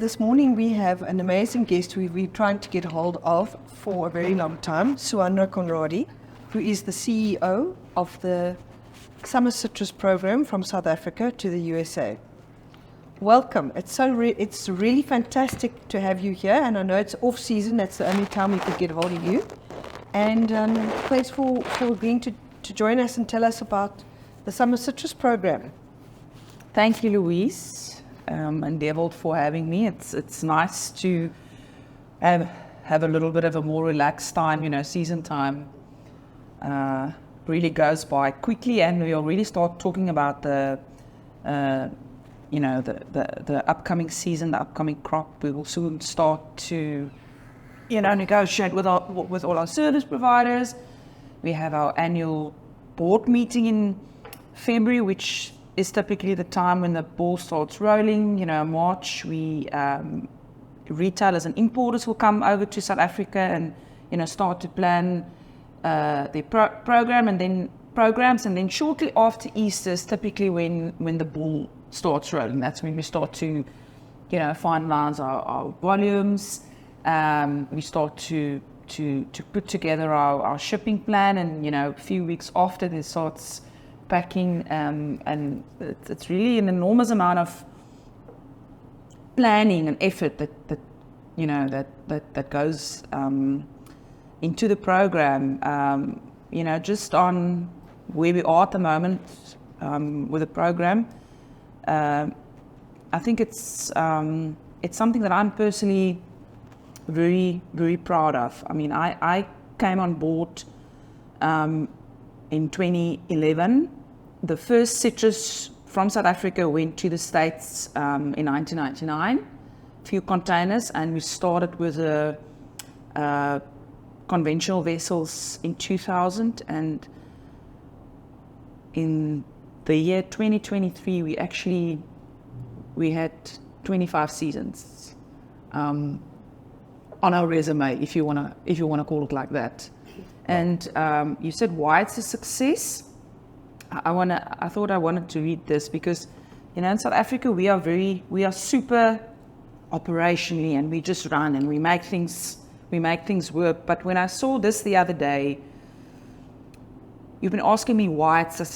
this morning we have an amazing guest we've been trying to get hold of for a very long time, Suhanra Conradie, who is the CEO of the Summer Citrus Program from South Africa to the USA. Welcome. It's really fantastic to have you here, and I know it's off season. That's the only time we could get hold of you. And thanks for agreeing to join us and tell us about the Summer Citrus Program. Thank you, Louise, and Dewald for having me. It's nice to have a little bit of a more relaxed time. Season time really goes by quickly, and we'll really start talking about the upcoming season, the upcoming crop. We will soon start to negotiate with all our service providers. We have our annual board meeting in February, which is typically the time when the ball starts rolling. March, retailers and importers will come over to South Africa and start to plan their programs, and then shortly after Easter is typically when the ball starts rolling. That's when we start to finalize our volumes. We start to put together our shipping plan, and a few weeks after this starts packing, and it's really an enormous amount of planning and effort that goes into the program. Just on where we are at the moment with the program, I think it's something that I'm personally very, very proud of. I mean, I came on board in 2011. The first citrus from South Africa went to the States in 1999, a few containers, and we started with conventional vessels in 2000, and in the year 2023 we had 25 seasons on our resume, if you wanna call it like that. And you said why it's a success. I thought I wanted to read this because, in South Africa we are super operationally, and we just run and we make things work. But when I saw this the other day, you've been asking me why it's a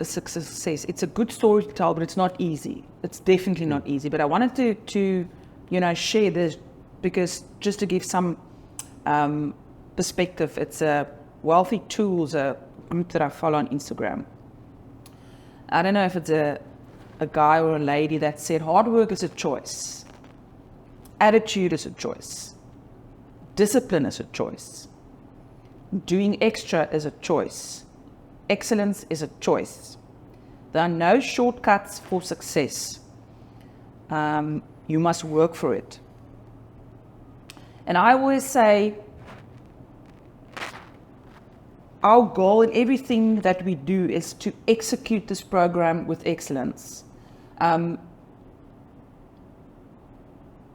success. It's a good story to tell, but it's not easy. It's definitely not easy. But I wanted to share this because just to give some perspective. It's a Wealthy Tools, a group that I follow on Instagram. I don't know if it's a guy or a lady that said hard work is a choice, attitude is a choice, discipline is a choice, doing extra is a choice, excellence is a choice. There are no shortcuts for success. You must work for it. And I always say, our goal in everything that we do is to execute this program with excellence.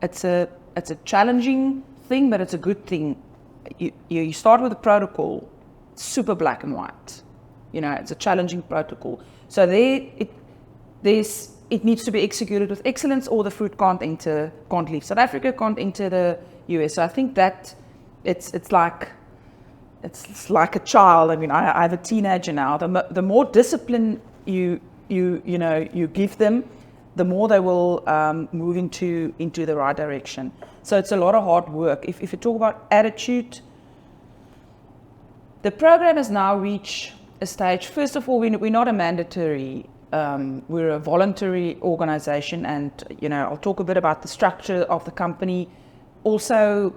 It's a challenging thing, but it's a good thing. You start with a protocol, super black and white. It's a challenging protocol. So it needs to be executed with excellence, or the fruit can't leave South Africa, can't enter the US. So I think that it's like a child. I mean, I have a teenager now. The more discipline you give them, the more they will move into the right direction. So it's a lot of hard work. If you talk about attitude, the program has now reached a stage. First of all, we're not a mandatory. We're a voluntary organization, and I'll talk a bit about the structure of the company. Also,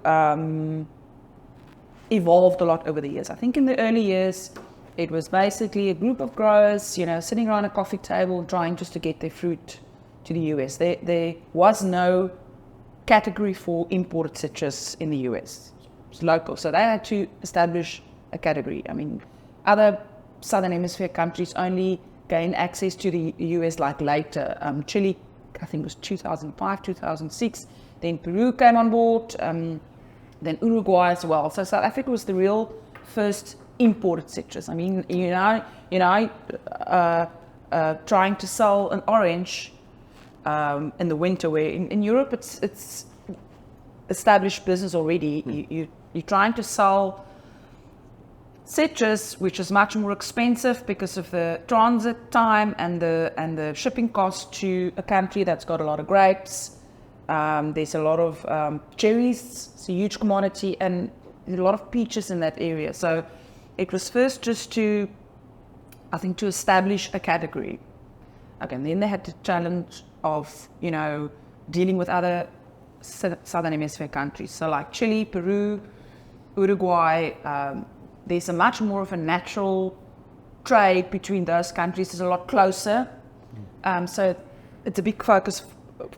evolved a lot over the years. I think in the early years, it was basically a group of growers, sitting around a coffee table trying just to get their fruit to the US. There was no category for imported citrus in the US. It's local, so they had to establish a category. I mean, other Southern Hemisphere countries only gained access to the US like later. Chile, I think it was 2005, 2006. Then Peru came on board. Then Uruguay as well. So South Africa was the real first imported citrus. I mean, trying to sell an orange in the winter, where in Europe it's established business already. You're trying to sell citrus, which is much more expensive because of the transit time and the shipping cost to a country that's got a lot of grapes. There's a lot of cherries, it's a huge commodity, and there's a lot of peaches in that area. So it was first just to establish a category. Okay, and then they had the challenge of, dealing with other Southern Hemisphere countries. So like Chile, Peru, Uruguay, there's a much more of a natural trade between those countries. It's a lot closer. So it's a big focus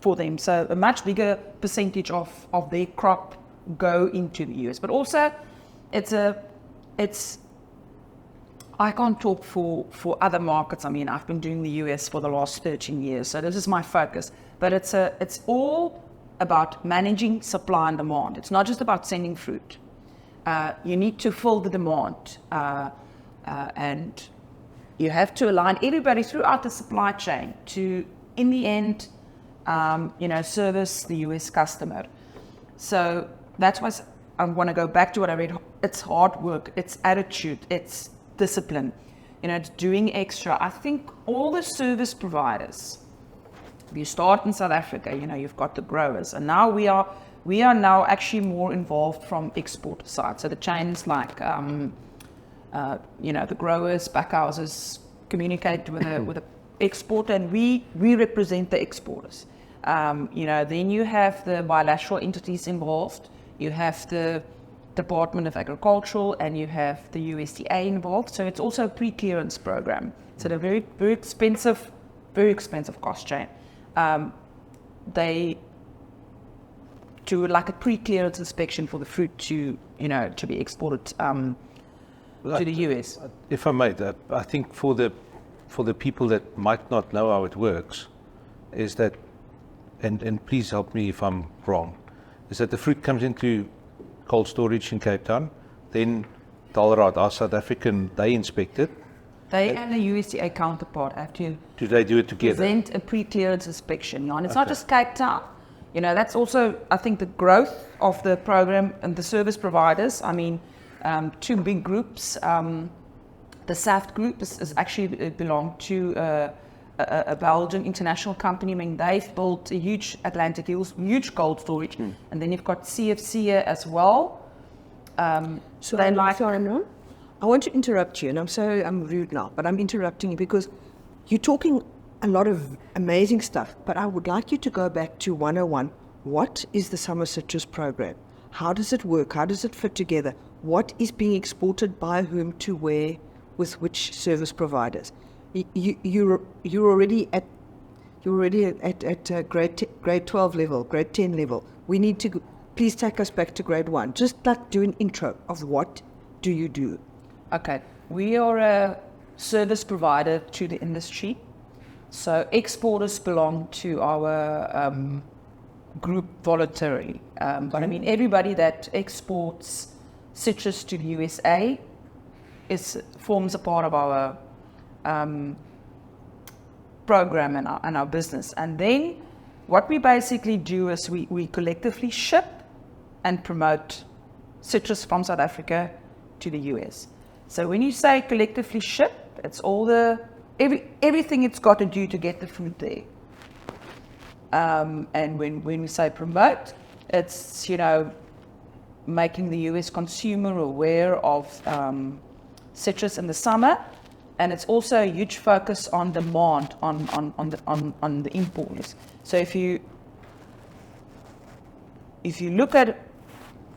for them. So a much bigger percentage of their crop go into the US. But also I can't talk for other markets. I mean, I've been doing the US for the last 13 years, so this is my focus. But it's all about managing supply and demand. It's not just about sending fruit. You need to fill the demand, and you have to align everybody throughout the supply chain to, in the end, service the US customer. So that's why I want to go back to what I read. It's hard work, it's attitude, it's discipline, it's doing extra. I think all the service providers, if you start in South Africa, you've got the growers, and now we are now actually more involved from export side. So the chains like, the growers, packhouses communicate with the exporter, and we represent the exporters. Then you have the bilateral entities involved. You have the Department of Agriculture, and you have the USDA involved. So it's also a pre-clearance program. So a very, very expensive cost chain. They do like a pre-clearance inspection for the fruit to be exported to the US. If I may, I think for the people that might not know how it works, is that, and please help me if I'm wrong, is that the fruit comes into cold storage in Cape Town, then Dalrad, our South African, they inspect it. They and the USDA counterpart have to do they do it together? Present a pre-clearance inspection. And it's not just Cape Town. That's also, I think, the growth of the program and the service providers. I mean, two big groups. The SAFT group is actually belong to a Belgian international company. I mean, they've built a huge Atlantic Hills, huge cold storage. And then you've got CFC here as well. So I want to interrupt you, and I'm sorry I'm rude now, but I'm interrupting you because you're talking a lot of amazing stuff, but I would like you to go back to 101. What is the Summer Citrus Program? How does it work? How does it fit together? What is being exported by whom to where, with which service providers? You're already at grade 12 level, grade 10 level. We need to please take us back to grade 1. Just like do an intro of what do you do? Okay, we are a service provider to the industry. So exporters belong to our group voluntarily. But I mean, everybody that exports citrus to the USA forms a part of our program and our business. And then what we basically do is we collectively ship and promote citrus from South Africa to the US. So when you say collectively ship, it's all everything it's got to do to get the fruit there. And when we say promote, it's making the US consumer aware of citrus in the summer, and it's also a huge focus on demand on the importers. So if you look at it,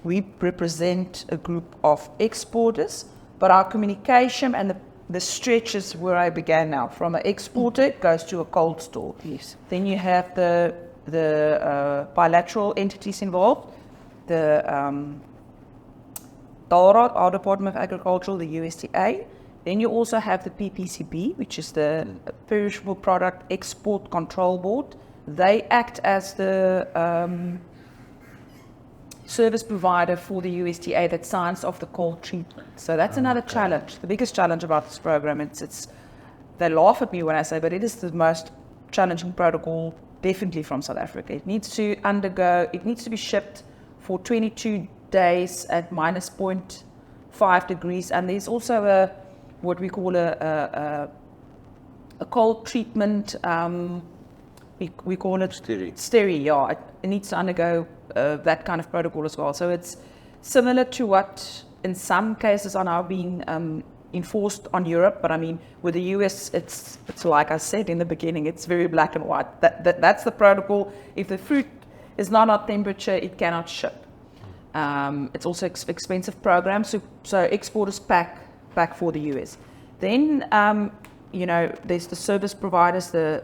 we represent a group of exporters, but our communication and the stretch is where I began now. From an exporter, it goes to a cold store. Yes. Then you have the bilateral entities involved, the Dalrad, our Department of Agriculture, the USDA. Then you also have the PPCB, which is the Perishable Product Export Control Board. They act as the service provider for the USDA that signs off the cold treatment. So that's another challenge. The biggest challenge about this program, they laugh at me when I say, but it is the most challenging protocol definitely from South Africa. It needs to be shipped for 22 days at minus 0.5 degrees, and there's also what we call a cold treatment. We call it steri. Yeah, it needs to undergo that kind of protocol as well. So it's similar to what in some cases are now being enforced on Europe, but I mean with the US, it's like I said in the beginning, it's very black and white. That's the protocol. If the fruit is not at temperature, it cannot ship. It's also expensive program, so exporters pack for the US. Then there's the service providers, the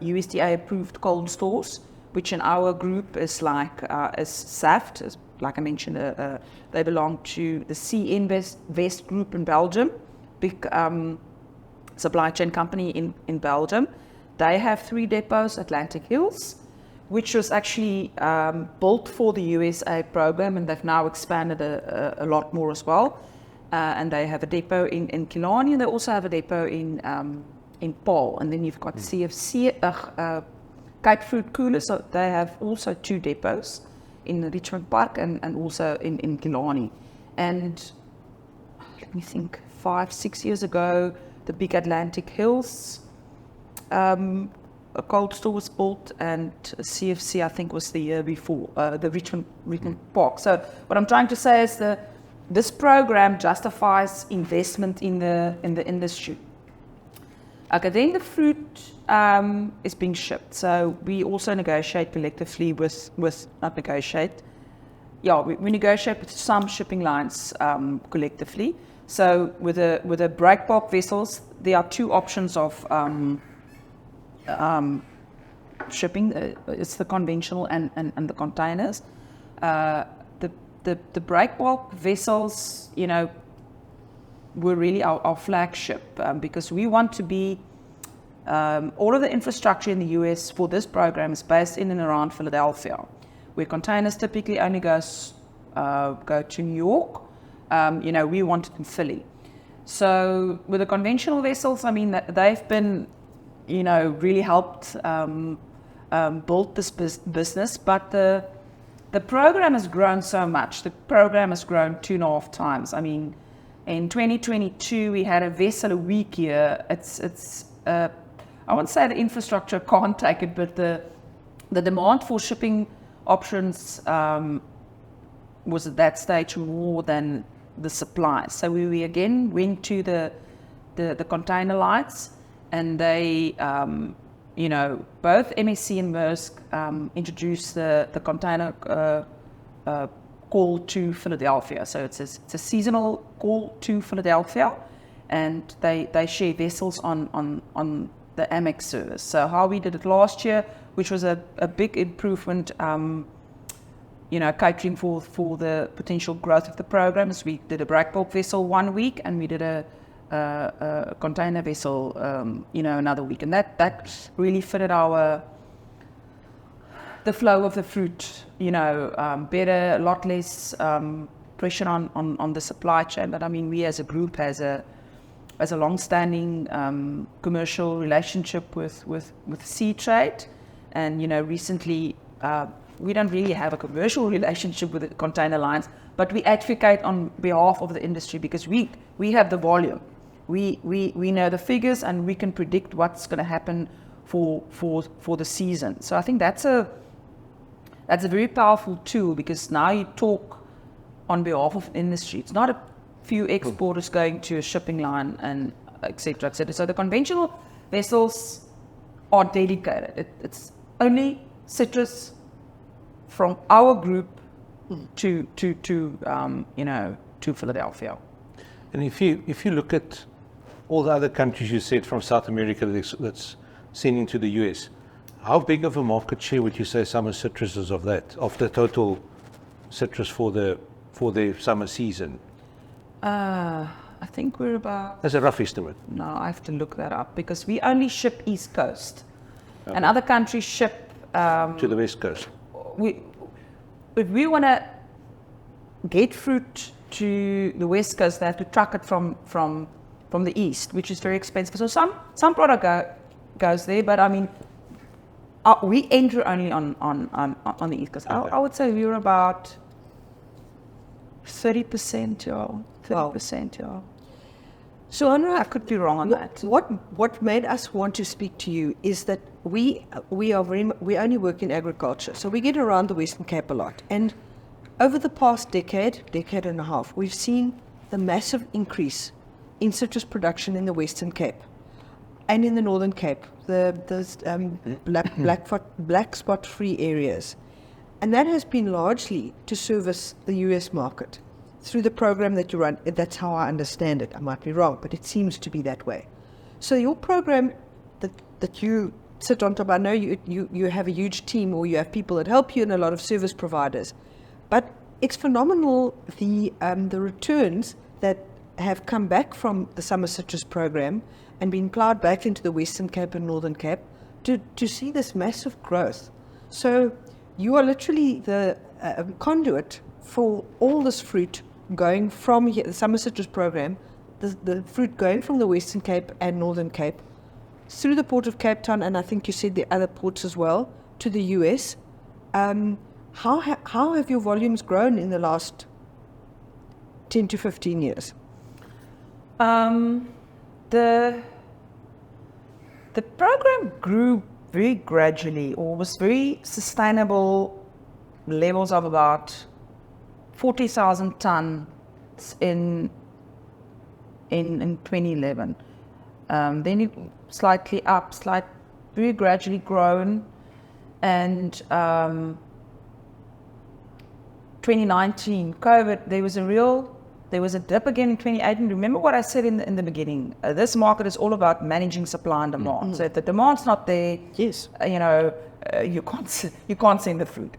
USDA approved cold stores, which in our group is like is SAFT, like I mentioned, they belong to the CN West group in Belgium, big supply chain company in Belgium. They have 3 depots, Atlantic Hills, which was actually built for the USA program, and they've now expanded a lot more as well. And they have a depot in Killarney, and they also have a depot in Paarl. And then you've got CFC, Cape Fruit Coolers, so they have also 2 depots in Richmond Park and also in Killarney. And let me think, 5-6 years ago, the big Atlantic Hills a cold store was built, and CFC I think was the year before, the Richmond Park. So what I'm trying to say is this program justifies investment in the industry. Okay, then the fruit is being shipped. So we also negotiate collectively not negotiate. Yeah, we negotiate with some shipping lines collectively. So with the break bulk vessels, there are 2 options of shipping. It's the conventional and the containers. The break bulk vessels, were really our flagship because we want to be all of the infrastructure in the US for this program is based in and around Philadelphia, where containers typically only go to New York. We want it in Philly. So with the conventional vessels, I mean, they've been, really helped build this business, but the program has grown so much. The program has grown 2.5 times. I mean, in 2022, we had a vessel a week here. I won't say the infrastructure can't take it, but the demand for shipping options was at that stage more than the supply. So we again went to the container lights, and they, both MSC and Maersk introduced the container call to Philadelphia. So it's a seasonal call to Philadelphia, and they share vessels on the Amex service. So how we did it last year, which was a big improvement, catering for the potential growth of the program, is we did a break bulk vessel 1 week, and we did a container vessel, another week, and that really fitted the flow of the fruit, better, a lot less pressure on the supply chain. But I mean, we as a group as a long-standing commercial relationship with sea trade, and recently we don't really have a commercial relationship with the container lines, but we advocate on behalf of the industry because we have the volume. We know the figures, and we can predict what's going to happen for the season. So I think that's a very powerful tool, because now you talk on behalf of industry. It's not a few exporters going to a shipping line and et cetera, et cetera. So the conventional vessels are dedicated. It's only citrus from our group to Philadelphia. And if you look at all the other countries you said from South America that's sending to the US, how big of a market share would you say summer citrus is of the total citrus for the summer season? I think we're about... That's a rough estimate. No, I have to look that up, because we only ship East Coast. Okay. And other countries ship... to the West Coast. If we want to get fruit to the West Coast, they have to truck it from the East, which is very expensive. So some product goes there, but I mean, We enter only on the East Coast. Okay. I would say we were about 30%, yeah. 30%, yeah. Suhanra, I could be wrong on that. What made us want to speak to you is that we only work in agriculture, so we get around the Western Cape a lot. And over the past decade and a half, we've seen the massive increase in citrus production in the Western Cape and in the Northern Cape, black spot free areas. And that has been largely to service the US market through the program that you run. That's how I understand it. I might be wrong, but it seems to be that way. So your program that you sit on top, I know you have a huge team, or you have people that help you and a lot of service providers, but it's phenomenal the returns that have come back from the Summer Citrus program and been plowed back into the Western Cape and Northern Cape to see this massive growth. So you are literally the conduit for all this fruit going from here, the Summer Citrus program, the fruit going from the Western Cape and Northern Cape through the port of Cape Town, and I think you said the other ports as well, to the US. How have your volumes grown in the last 10 to 15 years? The program grew very gradually, or was very sustainable levels of about 40,000 tons in 2011. Then it slightly up, very gradually grown, and 2019 COVID, there was a dip again in 2018. Remember what I said in the beginning? This market is all about managing supply and demand. Mm-hmm. So if the demand's not there, Yes. You can't send the fruit.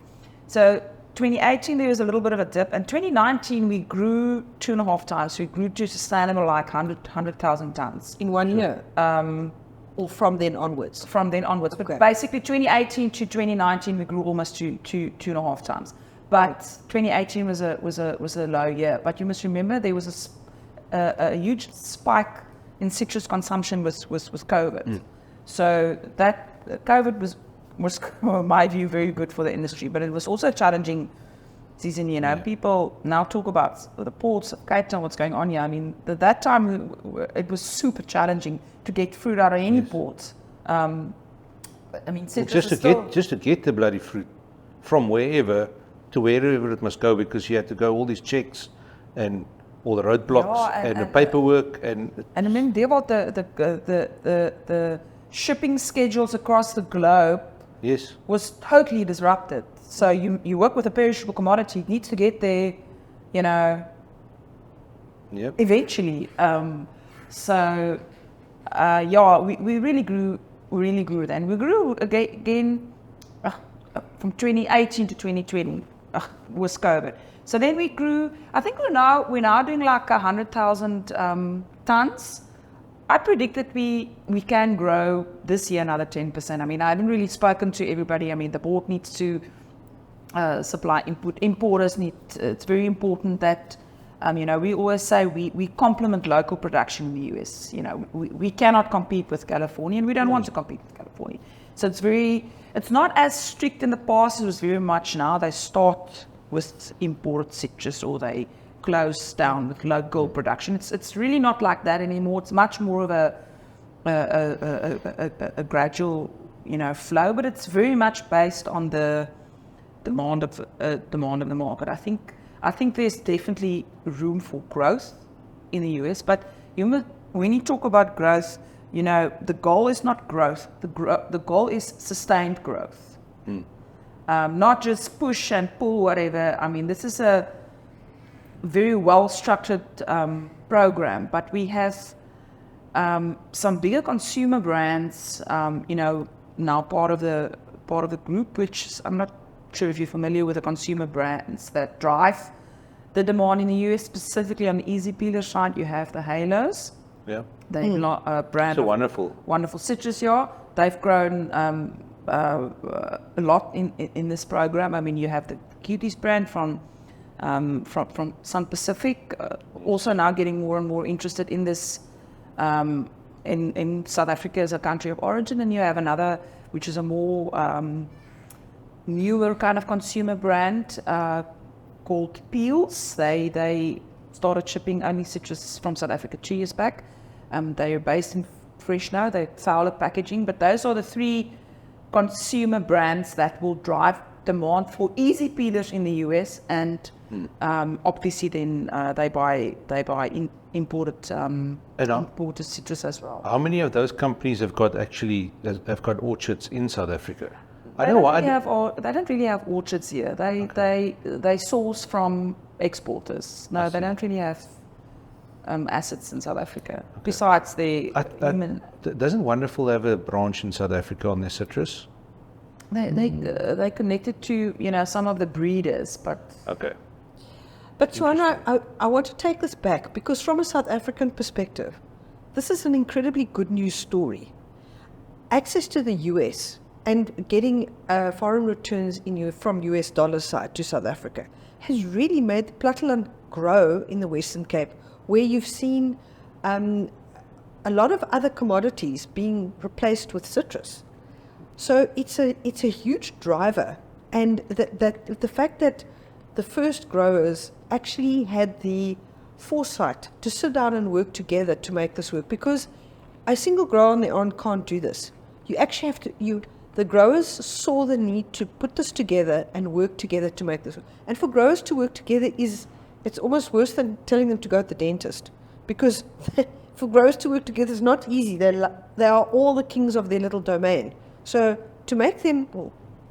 So 2018 there was a little bit of a dip, and 2019 we grew 2.5 times. We grew to sustainable like 100,000 tons In 1 year? Or from then onwards? From then onwards. But Okay. basically 2018 to 2019 we grew almost to 2.5 times. But 2018 was a low year. But you must remember there was a huge spike in citrus consumption with COVID. So that COVID was, in my view, very good for the industry. But it was also a challenging season. People now talk about the ports of Cape Town, what's going on here. I mean, at that time it was super challenging to get fruit out of any port. I mean, citrus just to get the bloody fruit from wherever to wherever it must go, because you had to go all these checks and all the roadblocks and the paperwork and then Dewald, the shipping schedules across the globe yes, was totally disrupted. So you work with a perishable commodity, it needs to get there, yep. eventually. We really grew then. We grew again from 2018 to 2020 was COVID. So then we grew. I think we're now doing like 100,000 tons. I predict that we can grow this year another 10%. I mean, I haven't really spoken to everybody. I mean, the board needs to supply input. Importers need. It's very important that we always say we complement local production in the US. We cannot compete with California, and we don't want to compete with California. So it's not as strict in the past. It was very much now. They start with imported citrus, or they close down with local production. It's really not like that anymore. It's much more of a gradual flow, but it's very much based on the demand of the market. I think there's definitely room for growth in the US, but when you talk about growth, the goal is not growth. The goal is sustained growth, not just push and pull whatever. I mean, this is a very well structured program, but we have some bigger consumer brands, now part of the group, which I'm not sure if you're familiar with the consumer brands that drive the demand in the US, specifically on the easy peeler side. You have the Halos. Yeah. They brand So wonderful citrus. Yeah, they've grown a lot in this program. I mean, you have the Cuties brand from Sun Pacific, also now getting more and more interested in this in South Africa as a country of origin, and you have another, which is a more newer kind of consumer brand called Peels. They started shipping only citrus from South Africa 2 years back. They are based in Fresh now. They're fouler packaging, but those are the three consumer brands that will drive demand for easy peelers in the US, and obviously then they buy imported citrus as well. How many of those companies have got orchards in South Africa? They don't really have orchards here. They source from exporters. No, they don't really have assets in South Africa. Okay. Besides doesn't Wonderful have a branch in South Africa on their citrus? They connected to some of the breeders, but okay. But Suhanra, I want to take this back, because from a South African perspective, this is an incredibly good news story. Access to the US and getting foreign returns from US dollar side to South Africa has really made the platteland grow in the Western Cape, where you've seen a lot of other commodities being replaced with citrus. So it's a huge driver, and the fact that the first growers actually had the foresight to sit down and work together to make this work, because a single grower on their own can't do this. You actually have to, the growers saw the need to put this together and work together to make this work. And for growers to work together it's almost worse than telling them to go to the dentist, because for growers to work together is not easy. They are all the kings of their little domain. So to make them,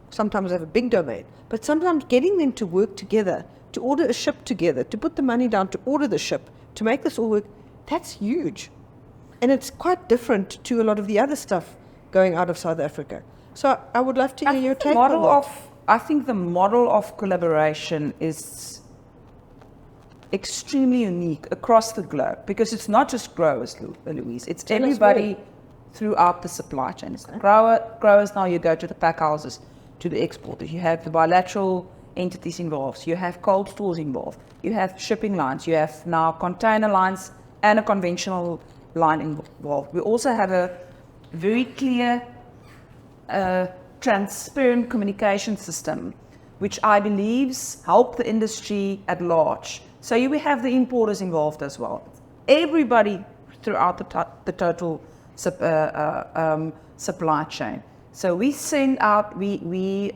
sometimes they have a big domain, but sometimes getting them to work together, to order a ship together, to put the money down to order the ship, to make this all work, that's huge. And it's quite different to a lot of the other stuff going out of South Africa. So I would love to hear your take on that. I think the model of collaboration is extremely unique across the globe, because it's not just growers, Louise, it's everybody throughout the supply chain. It's growers now, you go to the pack houses, to the exporters, you have the bilateral entities involved, you have cold stores involved, you have shipping lines, you have now container lines and a conventional line involved. We also have a very clear, transparent communication system, which I believe help the industry at large. So we have the importers involved as well. Everybody throughout the total supply chain. So we send out, we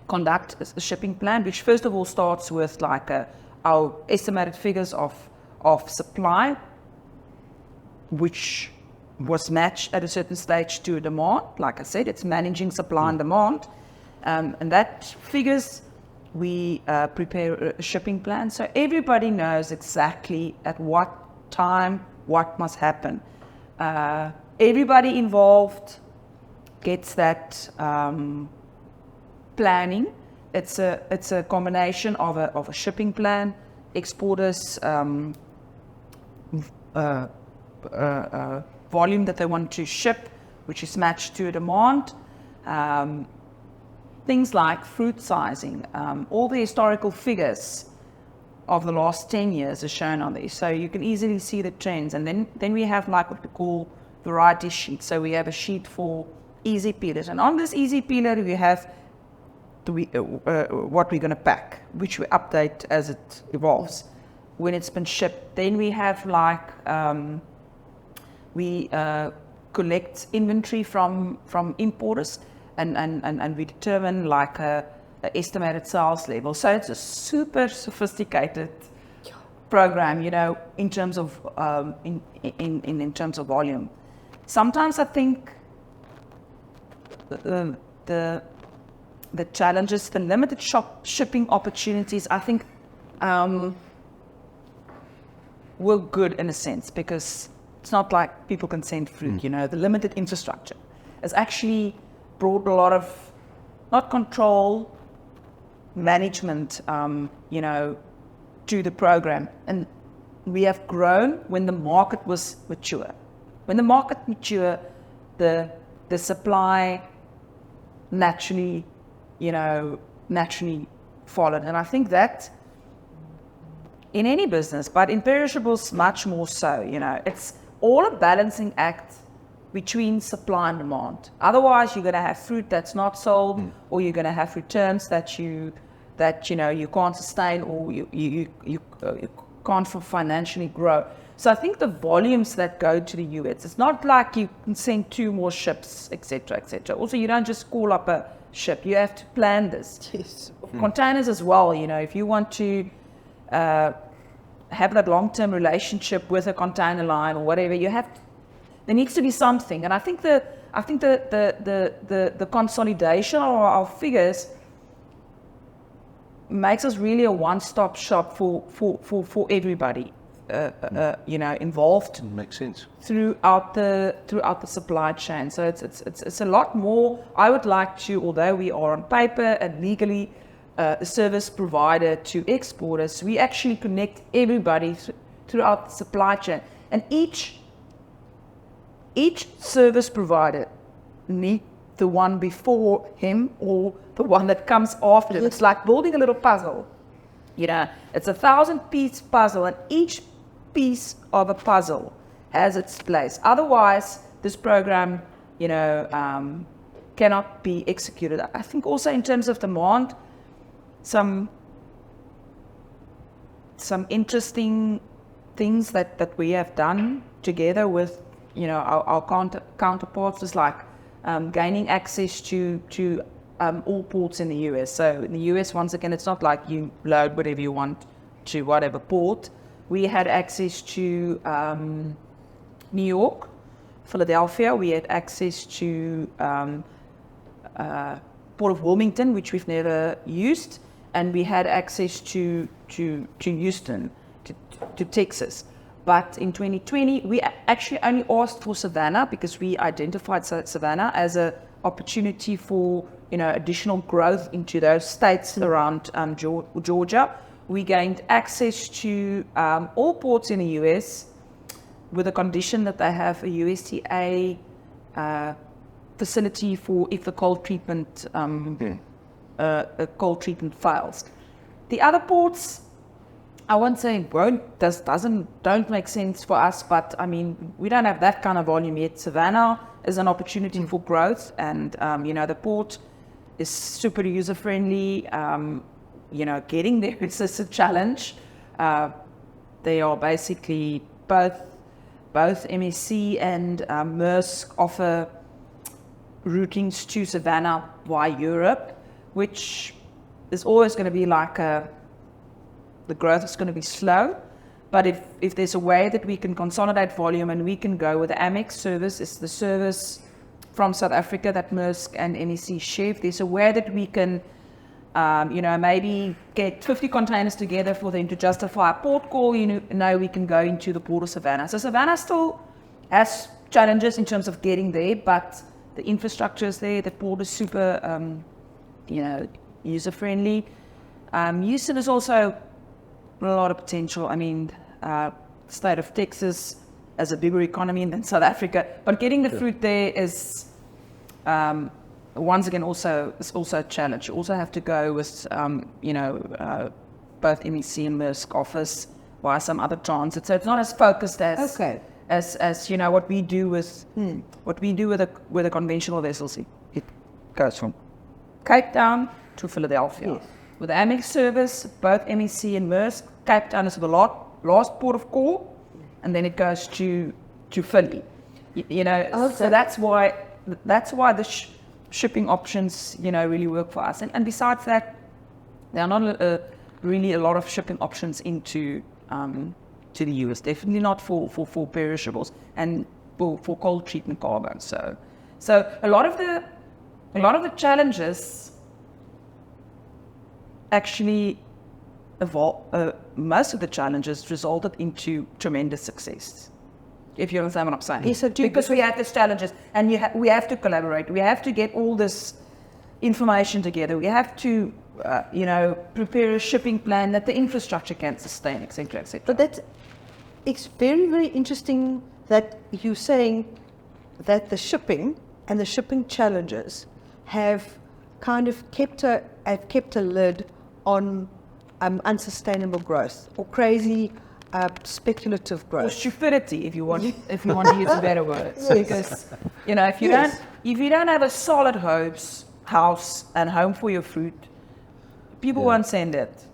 conduct a shipping plan, which first of all starts with our estimated figures of supply, which was matched at a certain stage to demand. Like I said, it's managing supply and demand. And that figures, we prepare a shipping plan. So everybody knows exactly at what time, what must happen. Everybody involved gets that planning. It's a combination of a shipping plan, exporters, volume that they want to ship, which is matched to demand. Things like fruit sizing, all the historical figures of the last 10 years are shown on these, so you can easily see the trends. And then we have what we call variety sheets. So we have a sheet for easy peelers, and on this easy peeler we have what we're going to pack, which we update as it evolves when it's been shipped. Then we have we collect inventory from importers, and we determine a estimated sales level. So it's a super sophisticated program, in terms of in terms of volume. Sometimes I think the challenges, the limited shipping opportunities, I think were good in a sense, because it's not like people can send fruit. The limited infrastructure has actually brought a lot of, not control, management, to the program. And we have grown when the market was mature. When the market mature, the supply naturally followed. And I think that in any business, but in perishables much more so, it's all a balancing act between supply and demand. Otherwise, you're going to have fruit that's not sold, or you're going to have returns that you can't sustain, or you can't financially grow. So I think the volumes that go to the US, it's not like you can send 2 more ships, etc., etc. Also, you don't just call up a ship. You have to plan this. Yes. Containers as well. If you want to have that long-term relationship with a container line or whatever, there needs to be something. And I think the consolidation of our figures makes us really a one-stop shop for everybody. Involved. Makes sense. Throughout the supply chain. So it's a lot more. I would like to, although we are on paper and legally a service provider to exporters, we actually connect everybody throughout the supply chain, and each service provider need the one before him or the one that comes after him. It's like building a little puzzle. It's a 1,000-piece puzzle, and each piece of a puzzle has its place. Otherwise, this program, cannot be executed. I think also in terms of demand, some interesting things that we have done together with, our counterparts is like gaining access to all ports in the US. So in the US, once again, it's not like you load whatever you want to whatever port. We had access to New York, Philadelphia. We had access to Port of Wilmington, which we've never used, and we had access to Houston, to Texas. But in 2020, we actually only asked for Savannah because we identified Savannah as an opportunity for additional growth into those states around Georgia. We gained access to all ports in the US with the condition that they have a USDA facility for if the cold treatment fails. The other ports, I won't say don't make sense for us, but I mean, we don't have that kind of volume yet. Savannah is an opportunity for growth, and the port is super user friendly. Getting there is a challenge. They are basically both MSC and Maersk offer routings to Savannah via Europe, which is always going to be like the growth is going to be slow. But if there's a way that we can consolidate volume and we can go with the Amex service, it's the service from South Africa that Maersk and MSC share. If there's a way that we can maybe get 50 containers together for them to justify a port call, we can go into the port of Savannah. So Savannah still has challenges in terms of getting there, but the infrastructure is there. The port is super, user-friendly. Houston is also a lot of potential. I mean, the state of Texas has a bigger economy than South Africa, but getting the fruit there is... once again, it's also a challenge. You also have to go with, both MEC and Maersk office via some other transit. So it's not as focused as what we do with the conventional vessels. It goes from Cape Town to Philadelphia. Yes. With the Amex service, both MEC and Maersk, Cape Town is the last port of call, and then it goes to Philly. So that's why the shipping options, really work for us. And besides that, there are not really a lot of shipping options into to the US. Definitely not for perishables and for cold treatment cargo. So a lot of the challenges actually most of the challenges resulted into tremendous success. If you understand what I'm saying. Yes, I do. Because we had these challenges, and we have to collaborate. We have to get all this information together. We have to, prepare a shipping plan that the infrastructure can sustain, etc., etc. But it's very, very interesting that you're saying that the shipping and the shipping challenges have kind of kept a lid on unsustainable growth or crazy speculative or growth. stupidity, if you want to use a better word. Because if you don't have a solid house and home for your fruit, people won't send it.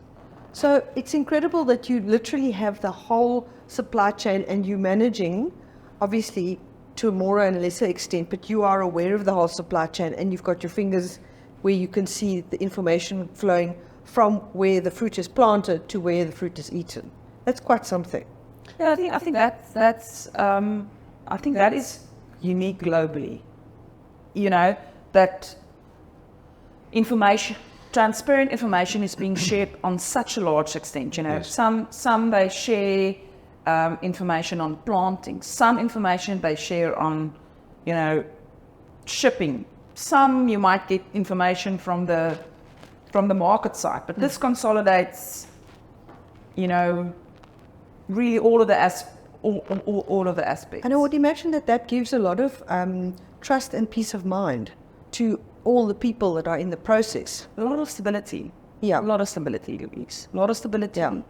So it's incredible that you literally have the whole supply chain and you're managing, obviously, to a more and lesser extent, but you are aware of the whole supply chain and you've got your fingers where you can see the information flowing from where the fruit is planted to where the fruit is eaten. That's quite something. Yeah, I think that is unique globally. That transparent information is being shared on such a large extent. Yes. Some they share information on planting. Some information they share on, shipping. Some you might get information from the market side, but this consolidates, really all of the aspects. And I would imagine that gives a lot of trust and peace of mind to all the people that are in the process. A lot of stability. Yeah. A lot of stability, Louise. A lot of stability. Yeah.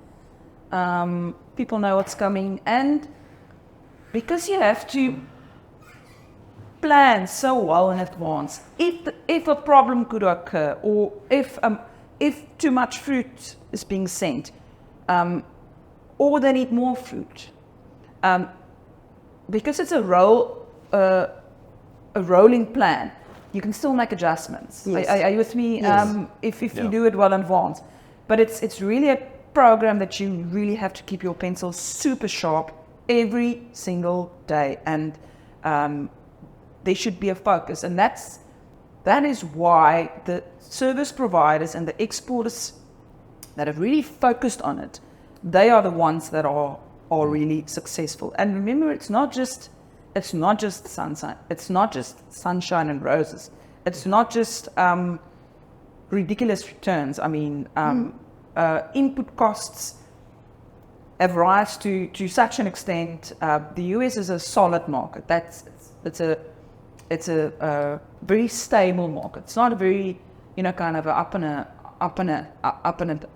People know what's coming, and because you have to plan so well in advance, if a problem could occur, or if too much fruit is being sent, or they need more fruit, because it's a rolling plan, you can still make adjustments. Yes. Are you with me? Yes. If you do it well in advance, but it's really a program that you really have to keep your pencil super sharp every single day, and there should be a focus, and that is why the service providers and the exporters that have really focused on it, they are the ones that are really successful. And remember, it's not just sunshine. It's not just sunshine and roses. It's not just ridiculous returns. I mean, input costs have risen to such an extent. The US is a solid market. It's a very stable market. It's not a very kind of a up and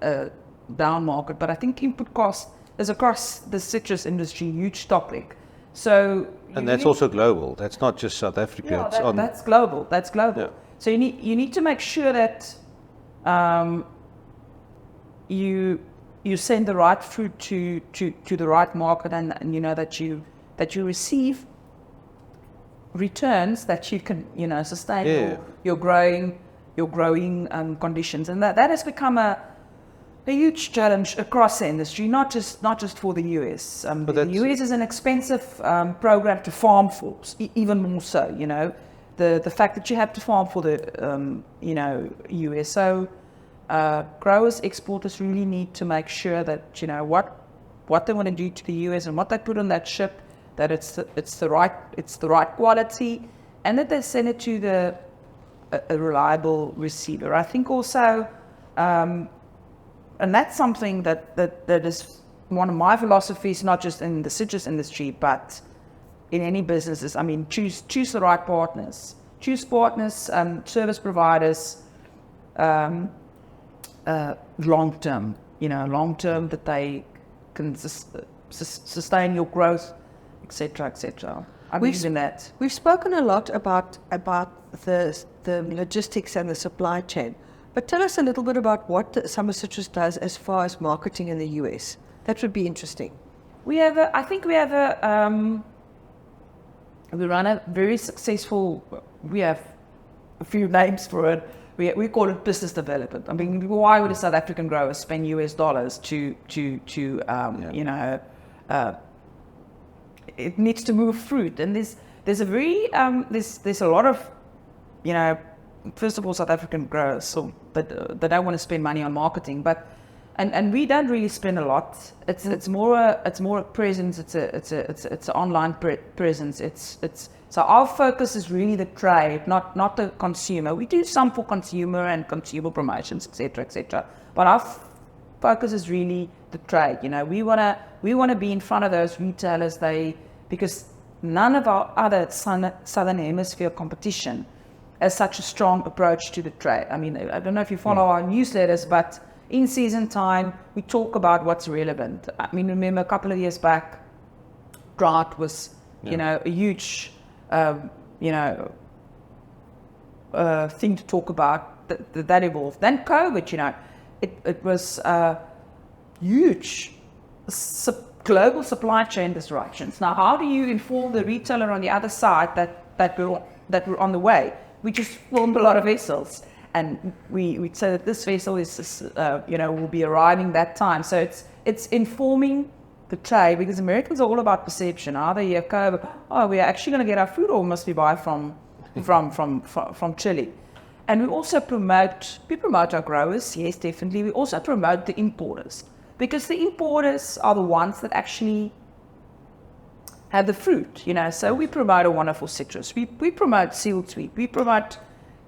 a down market. But I think input cost is across the citrus industry huge topic. So that's also global. That's not just South Africa. Yeah, that's global. That's global. Yeah. So you need to make sure that you send the right fruit to the right market, and that you receive returns that you can sustain your growing conditions, and that has become a huge challenge across the industry, not just for the US. The US is an expensive program to farm for, even more so. The fact that you have to farm for the US. So growers, exporters really need to make sure that what they want to do to the US and what they put on that ship, that it's the right quality, and that they send it to a reliable receiver. I think also. And that's something that is one of my philosophies, not just in the citrus industry, but in any businesses. I mean, choose the right partners. Choose partners, service providers, long term. Long term, that they can sustain your growth, etc., etc. I believe in that. We've spoken a lot about the logistics and the supply chain. But tell us a little bit about what Summer Citrus does as far as marketing in the US. That would be interesting. We run a very successful, we have a few names for it. We call it business development. I mean, why would a South African grower spend US dollars it needs to move fruit, and there's a lot of, first of all, South African growers, so they don't want to spend money on marketing, but and we don't really spend a lot. It's more a presence. It's an online presence. So our focus is really the trade, not the consumer. We do some for consumer and consumer promotions, etc. But our focus is really the trade. We wanna be in front of those retailers. Because none of our other Southern Hemisphere competition has such a strong approach to the trade. I mean, I don't know if you follow our newsletters, but In season time, we talk about what's relevant. I mean, remember a couple of years back, drought was, a huge, thing to talk about that evolved. Then COVID, it was huge global supply chain disruptions. Now, how do you inform the retailer on the other side that we're on the way? We just filmed a lot of vessels, and we'd say that this vessel will be arriving that time. So it's informing the trade, because Americans are all about perception. Are they COVID? Oh, we're actually going to get our food, or must we buy from Chile? And we also promote our growers, yes, definitely. We also promote the importers, because the importers are the ones that actually have the fruit, So we promote a wonderful citrus. We promote sealed sweet. We promote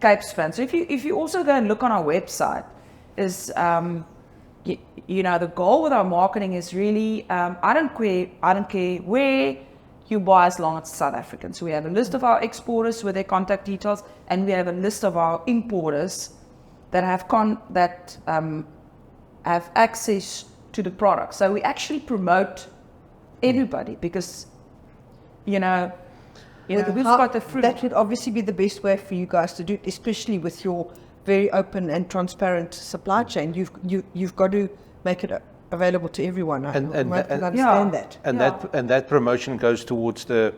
Cape Span. So if you also go and look on our website, is the goal with our marketing is really I don't care where you buy, as long as it's South African. So we have a list of our exporters with their contact details, and we have a list of our importers that have access to the product. So we actually promote everybody, because we've got the fruit. That would obviously be the best way for you guys to do it, especially with your very open and transparent supply chain. You've got to make it available to everyone. I understand that. And that promotion goes towards the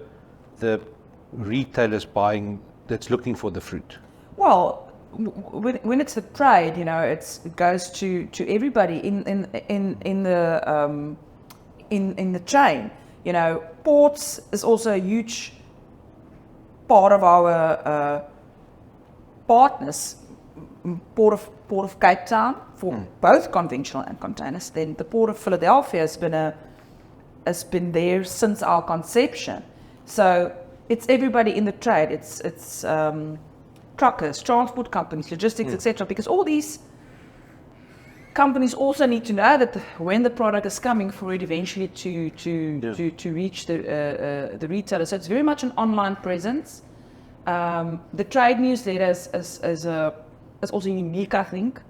retailers buying, that's looking for the fruit. Well, when it's a trade, it goes to everybody in the chain. Ports is also a huge part of our partners. Port of Cape Town for both conventional and containers. Then the Port of Philadelphia has been there since our conception. So it's everybody in the trade. It's truckers, transport companies, logistics, etc. Because all these companies also need to know that when the product is coming, for it eventually to reach the retailer. So it's very much an online presence. The trade newsletter is also unique, I think,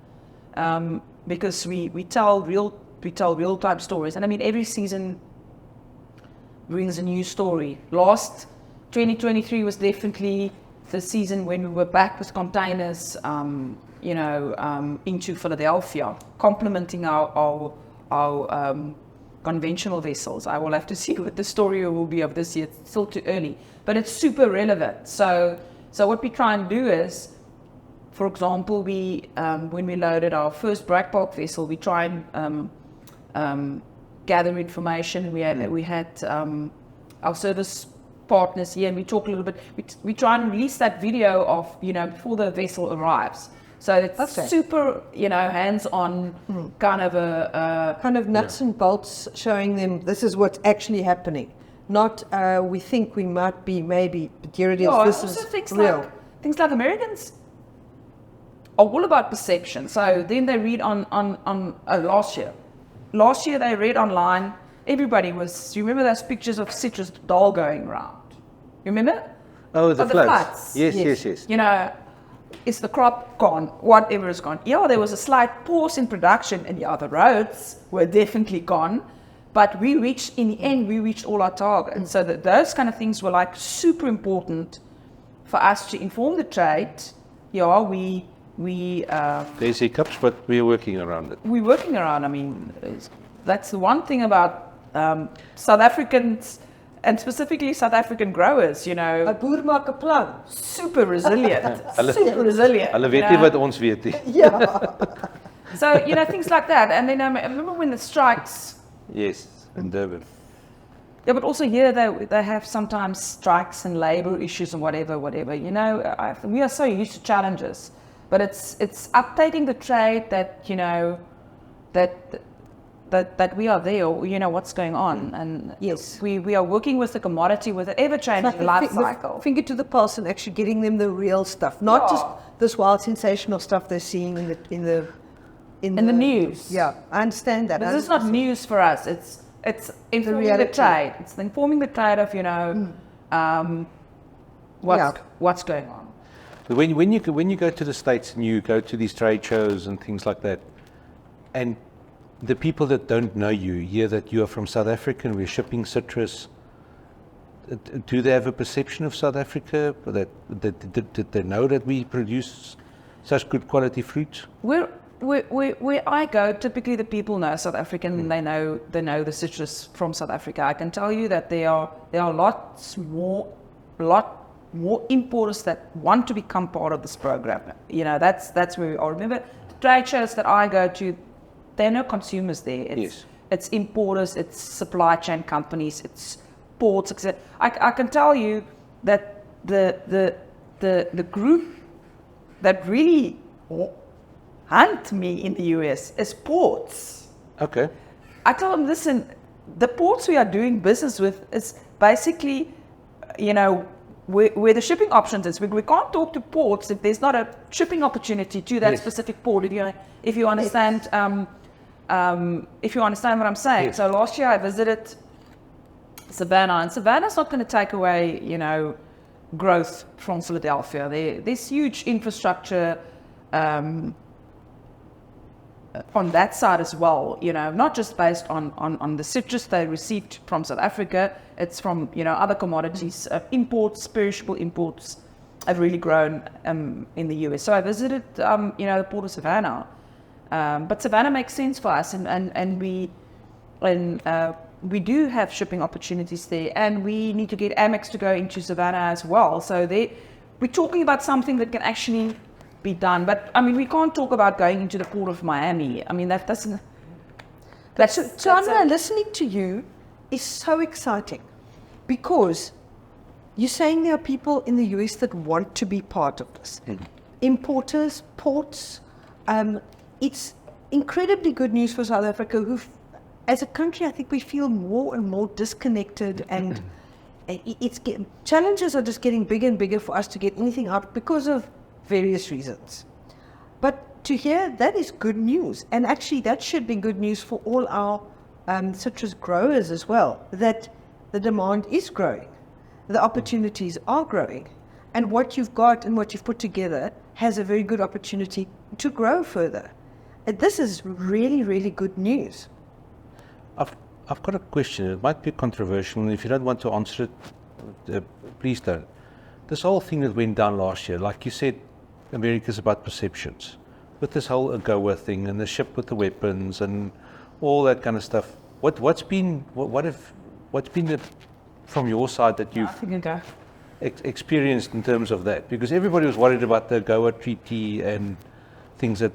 because we tell real-time stories. And I mean, every season brings a new story. Last 2023 was definitely the season when we were back with containers, into Philadelphia, complementing our conventional vessels. I will have to see what the story will be of this year. It's still too early, but it's super relevant. So what we try and do is, for example, when we loaded our first break bulk vessel, we try and gather information. We had our service partners here, and we talk a little bit. We try and release that video of before the vessel arrives. So it's super hands-on, kind of a nuts and bolts, showing them this is what's actually happening. Not we think we might be maybe, but here it is. This is real. Things like Americans are all about perception. So then they read on last year. Last year they read online. Everybody was. You remember those pictures of citrus doll going around? You remember? Oh, the floods. Yes. Is the crop gone? Whatever is gone. Yeah, there was a slight pause in production, and the roads were definitely gone. But in the end, we reached all our targets. So those kind of things were like super important for us to inform the trade. Yeah, there's hiccups, but we're working around it. We're working around. I mean, that's the one thing about South Africans, and specifically South African growers, A boer maak 'n plan. Super resilient. Super resilient. Hulle weet nie wat ons weet nie. Yeah. So, things like that. And then I remember when the strikes. Yes, in Durban. Yeah, but also here they have sometimes strikes and labor issues and whatever. We are so used to challenges. But it's updating the trade that that we are there, what's going on. And yes, we are working with the commodity, with the ever-changing life cycle. Finger to the pulse and actually getting them the real stuff, not just this wild sensational stuff they're seeing in the news. Yeah, I understand that. But this is not news for us. It's informing the trade. It's informing the trade of what's going on. When you go to the States and you go to these trade shows and things like that, And the people that don't know you hear that you are from South Africa and we're shipping citrus. Do they have a perception of South Africa? Did they know that we produce such good quality fruit? Where I go, typically the people know South African and they know the citrus from South Africa. I can tell you that there are lot more importers that want to become part of this program. You know, that's where we are. Remember, the trade shows that I go to, there are no consumers there. It's importers, it's supply chain companies, it's ports, etc. I can tell you that the group that really hunt me in the US is ports. Okay. I tell them, listen, the ports we are doing business with is basically, you know, where the shipping options is. We can't talk to ports if there's not a shipping opportunity to that specific port. If you understand, if you understand what I'm saying. Yes. So last year I visited Savannah, and Savannah's not going to take away, you know, growth from Philadelphia. There's huge infrastructure on that side as well, you know, not just based on the citrus they received from South Africa. It's from, you know, other commodities. Imports, perishable imports have really grown in the US. So I visited, you know, the port of Savannah. But Savannah makes sense for us, and we do have shipping opportunities there, and we need to get Amex to go into Savannah as well. So we're talking about something that can actually be done. But I mean, we can't talk about going into the port of Miami. I mean, that doesn't. Suhanra, listening to you is so exciting, because you're saying there are people in the US that want to be part of this. Importers, ports. It's incredibly good news for South Africa, who, as a country, I think we feel more and more disconnected, and challenges are just getting bigger and bigger for us to get anything out because of various reasons. But to hear that is good news, and actually that should be good news for all our citrus growers as well, that the demand is growing, the opportunities are growing, and what you've got and what you've put together has a very good opportunity to grow further. And this is really, really good news. I've got a question. It might be controversial, and if you don't want to answer it, please don't. This whole thing that went down last year, like you said, America's about perceptions. With this whole AGOA thing and the ship with the weapons and all that kind of stuff, what's been from your side that you've experienced in terms of that? Because everybody was worried about the AGOA treaty and things that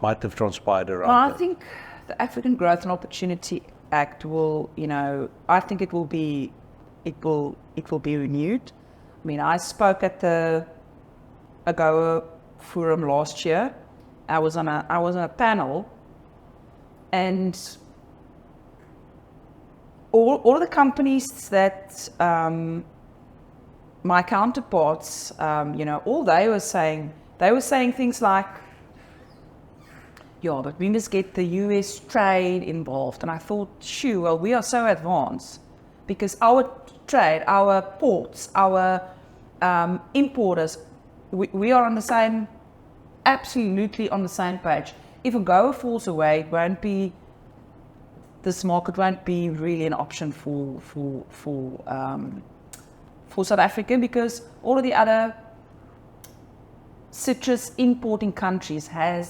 might have transpired around. Well, I think the African Growth and Opportunity Act will, you know, I think it will be renewed. I mean, I spoke at the AGOA forum last year. I was on a panel, and all of the companies that my counterparts, you know, all they were saying things like, yeah, but we must get the US trade involved. And I thought, shoo, well, we are so advanced, because our trade, our ports, our importers, we are on the same, absolutely on the same page. If AGOA falls away, this market won't be really an option for South Africa, because all of the other citrus importing countries have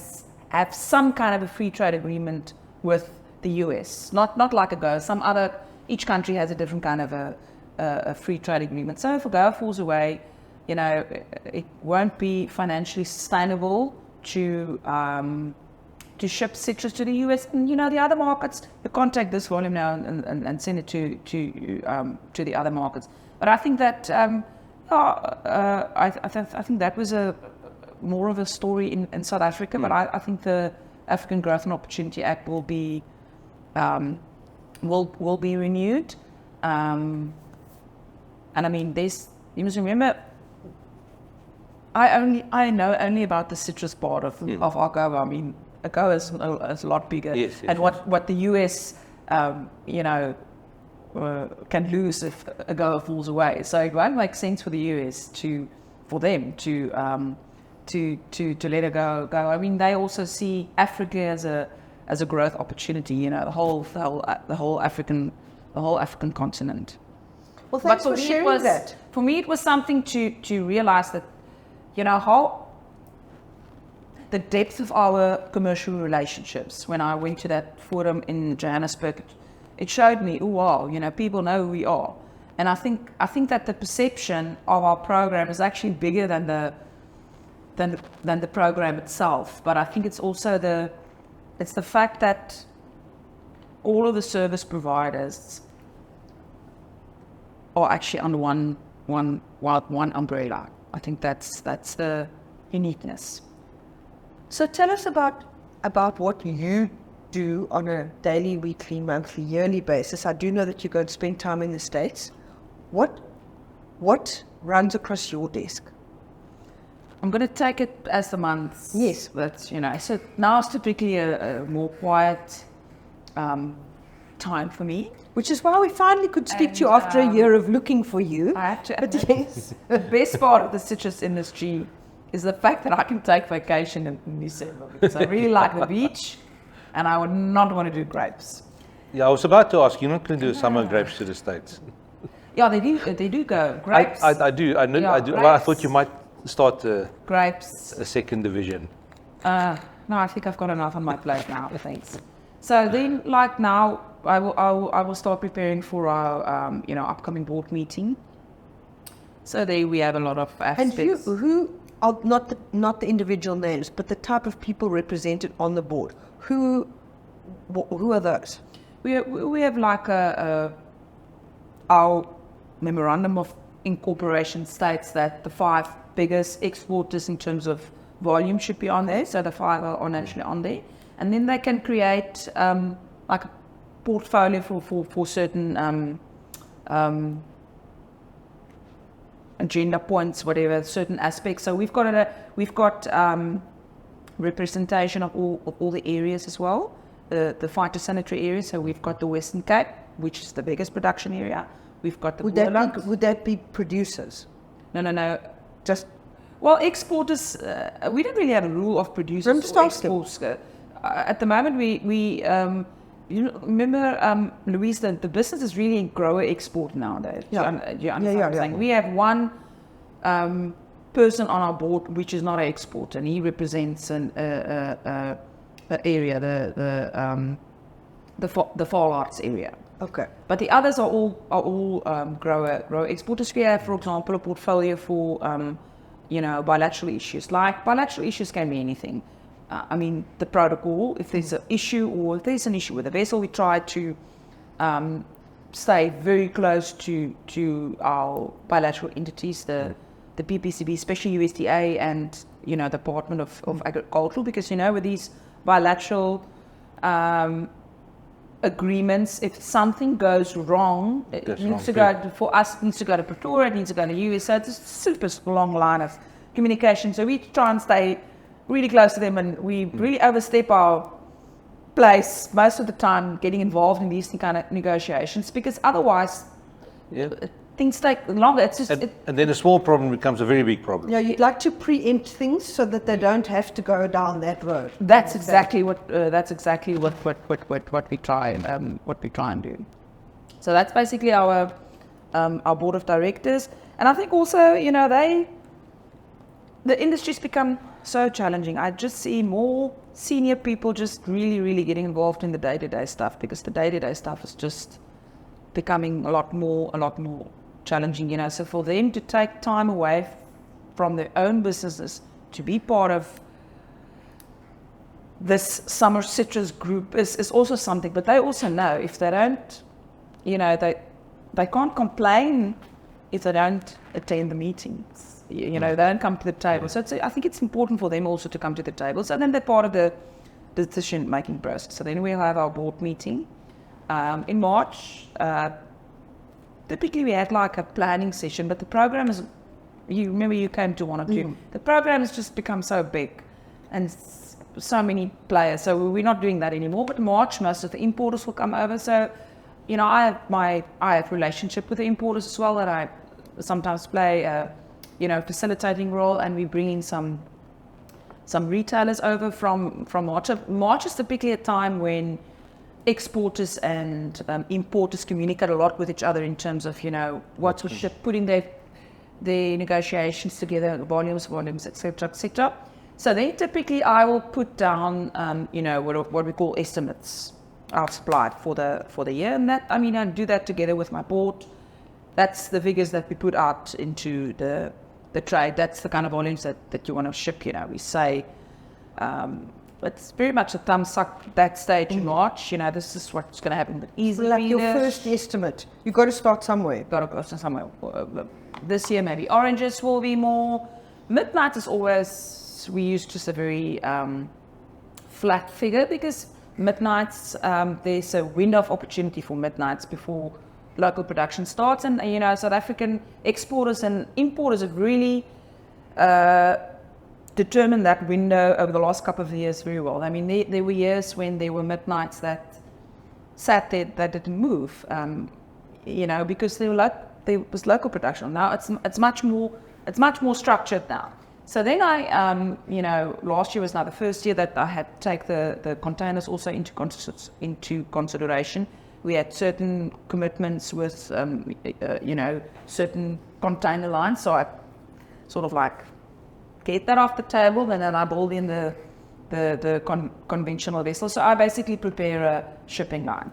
some kind of a free trade agreement with the US, not like AGOA. Each country has a different kind of a free trade agreement. So if AGOA falls away, you know, it won't be financially sustainable to ship citrus to the US. And you know, the other markets, you can't take this volume now and send it to the other markets. But I think that I think that was more of a story in South Africa, but I think the African Growth and Opportunity Act will be renewed. And I mean, you must remember, I know only about the citrus part of AGOA. I mean, AGOA is a lot bigger, and what the US you know, can lose if AGOA falls away. So it won't make sense for the US for them to let it go. I mean, they also see Africa as as a growth opportunity. You know, the whole African continent. Well, thanks for sharing that. For me, it was something to realize that, you know, how the depth of our commercial relationships. When I went to that forum in Johannesburg, it showed me, oh wow, you know, people know who we are. And I think that the perception of our program is actually bigger than the program itself. But I think it's also the fact that all of the service providers are actually under one umbrella. I think that's the uniqueness. So tell us about what you do on a daily, weekly, monthly, yearly basis. I do know that you go and spend time in the States. What runs across your desk? I'm going to take it as the months. Yes. That's, you know, so now it's typically a more quiet time for me. Which is why we finally could speak to you after a year of looking for you. I have to But admit, yes. the best part of the citrus industry is the fact that I can take vacation in December, because I really like the beach and I would not want to do grapes. Yeah, I was about to ask, you're not going to do summer grapes to the States? Yeah, they do go. Grapes. I do. I Yeah, do. Well, I grapes. thought you might start a Grapes. second division. No, I think I've got enough on my plate now, thanks. So then, like now, I will start preparing for our upcoming board meeting. So there we have a lot of aspects. And who are not the individual names, but the type of people represented on the board? Who are those? We have like our memorandum of incorporation states that the 5 biggest exporters in terms of volume should be on there. So the 5 are naturally on there, and then they can create like a portfolio for certain agenda points, whatever, certain aspects. So we've got representation of all the areas as well, the phytosanitary areas. So we've got the Western Cape, which is the biggest production area. We've got the Would that be producers? No. Just Well, exporters, we don't really have a rule of producers I'm just or asking. exports. At the moment, we you remember, Louise, the business is really grower export nowadays. Yeah. Do you understand what I'm saying? We have one person on our board which is not an exporter, and he represents an area, the Far Arts area. okay. But the others are all grower exporters. We have, for example, a portfolio for bilateral issues. Like bilateral issues can be anything. I mean, the protocol, if there's an issue or if there's an issue with a vessel, we try to stay very close to our bilateral entities, the PPCB, especially USDA and, the Department of Agriculture, because, with these bilateral agreements, if something goes wrong, it needs to go to Pretoria, it needs to go to US. So it's a super long line of communication. So we try and stay really close to them, and we really overstep our place most of the time getting involved in these kind of negotiations, because otherwise things take longer. It's just and then a small problem becomes a very big problem. Yeah, you'd like to preempt things so that they don't have to go down that road. That's exactly what we try and do. So that's basically our board of directors, and I think also the industry's become so challenging. I just see more senior people just really getting involved in the day-to-day stuff, because the day-to-day stuff is just becoming a lot more challenging. So for them to take time away from their own businesses to be part of this summer citrus group is also something. But they also know if they don't, they can't complain if they don't attend the meetings. They don't come to the table. So I think it's important for them also to come to the table. So then they're part of the decision-making process. So then we'll have our board meeting in March. Typically we had like a planning session, but the program is, you remember you came to one or two. The program has just become so big and so many players. So we're not doing that anymore. But March, most of the importers will come over. So, I have relationship with the importers as well, that I sometimes play facilitating role, and we bring in some some retailers over from March. March is typically a time when exporters and importers communicate a lot with each other in terms of, what to ship, putting their negotiations together, volumes, etc., etc. So then typically I will put down, what we call estimates of supply for the year, and that, I do that together with my board. That's the figures that we put out into the trade. That's the kind of volumes that you want to ship. We say it's very much a thumbs up that stage in March. This is what's going to happen. But easily, Like your first estimate, you've got to start somewhere. Got to go somewhere. This year, maybe oranges will be more. Midnight is always, we use just a very flat figure, because midnights, there's a window of opportunity for midnights before local production starts, and South African exporters and importers have really determined that window over the last couple of years very well. There were years when there were midnights that sat there that didn't move, because there was local production. Now it's much more structured now. So then last year was now the first year that I had to take the containers also into consideration. We had certain commitments with, certain container lines. So I sort of get that off the table, and then I build in the conventional vessel. So I basically prepare a shipping line,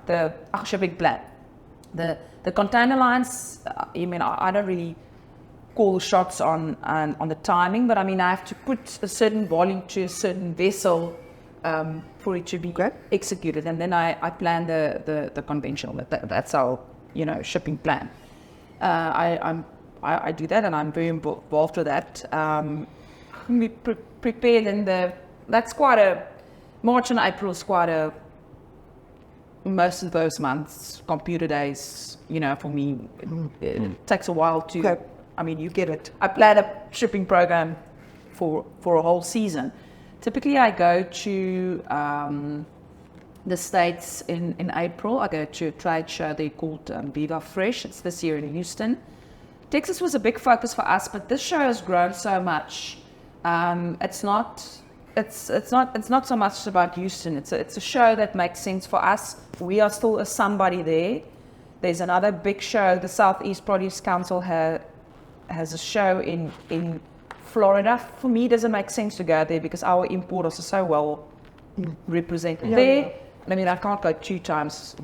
shipping plan. The container lines, I don't really call the shots on the timing, but I have to put a certain volume to a certain vessel for it to be executed, and then I plan the conventional. That's our shipping plan. I do that, and I'm very involved with that. We prepared that's quite a March and April is quite a most of those months computer days. For me, it takes a while to. Okay. You get it. I plan a shipping program for a whole season. Typically, I go to the States in April. I go to a trade show they called Viva Fresh. It's this year in Houston. Texas was a big focus for us, but this show has grown so much. It's not so much about Houston. It's a show that makes sense for us. We are still a somebody there. There's another big show. The Southeast Produce Council has a show in Florida. For me, it doesn't make sense to go there because our importers are so well represented there. I can't go 2 times